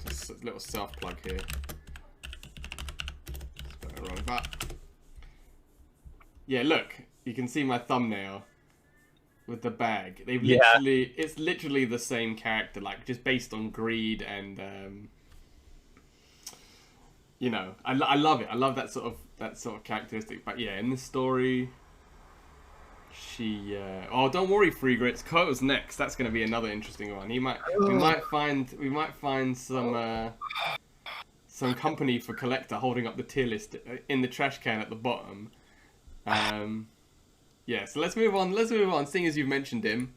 Just a little self plug here. Spelled it wrong, but yeah, look, you can see my thumbnail with the bag. They've literally, it's literally the same character, like just based on greed and I love it. I love that sort of characteristic. But yeah, in this story. Oh, don't worry, Free Grits. Ko's next. That's going to be another interesting one. We might find some company for Kollector holding up the tier list in the trash can at the bottom. Yeah. So let's move on. Seeing as you've mentioned him,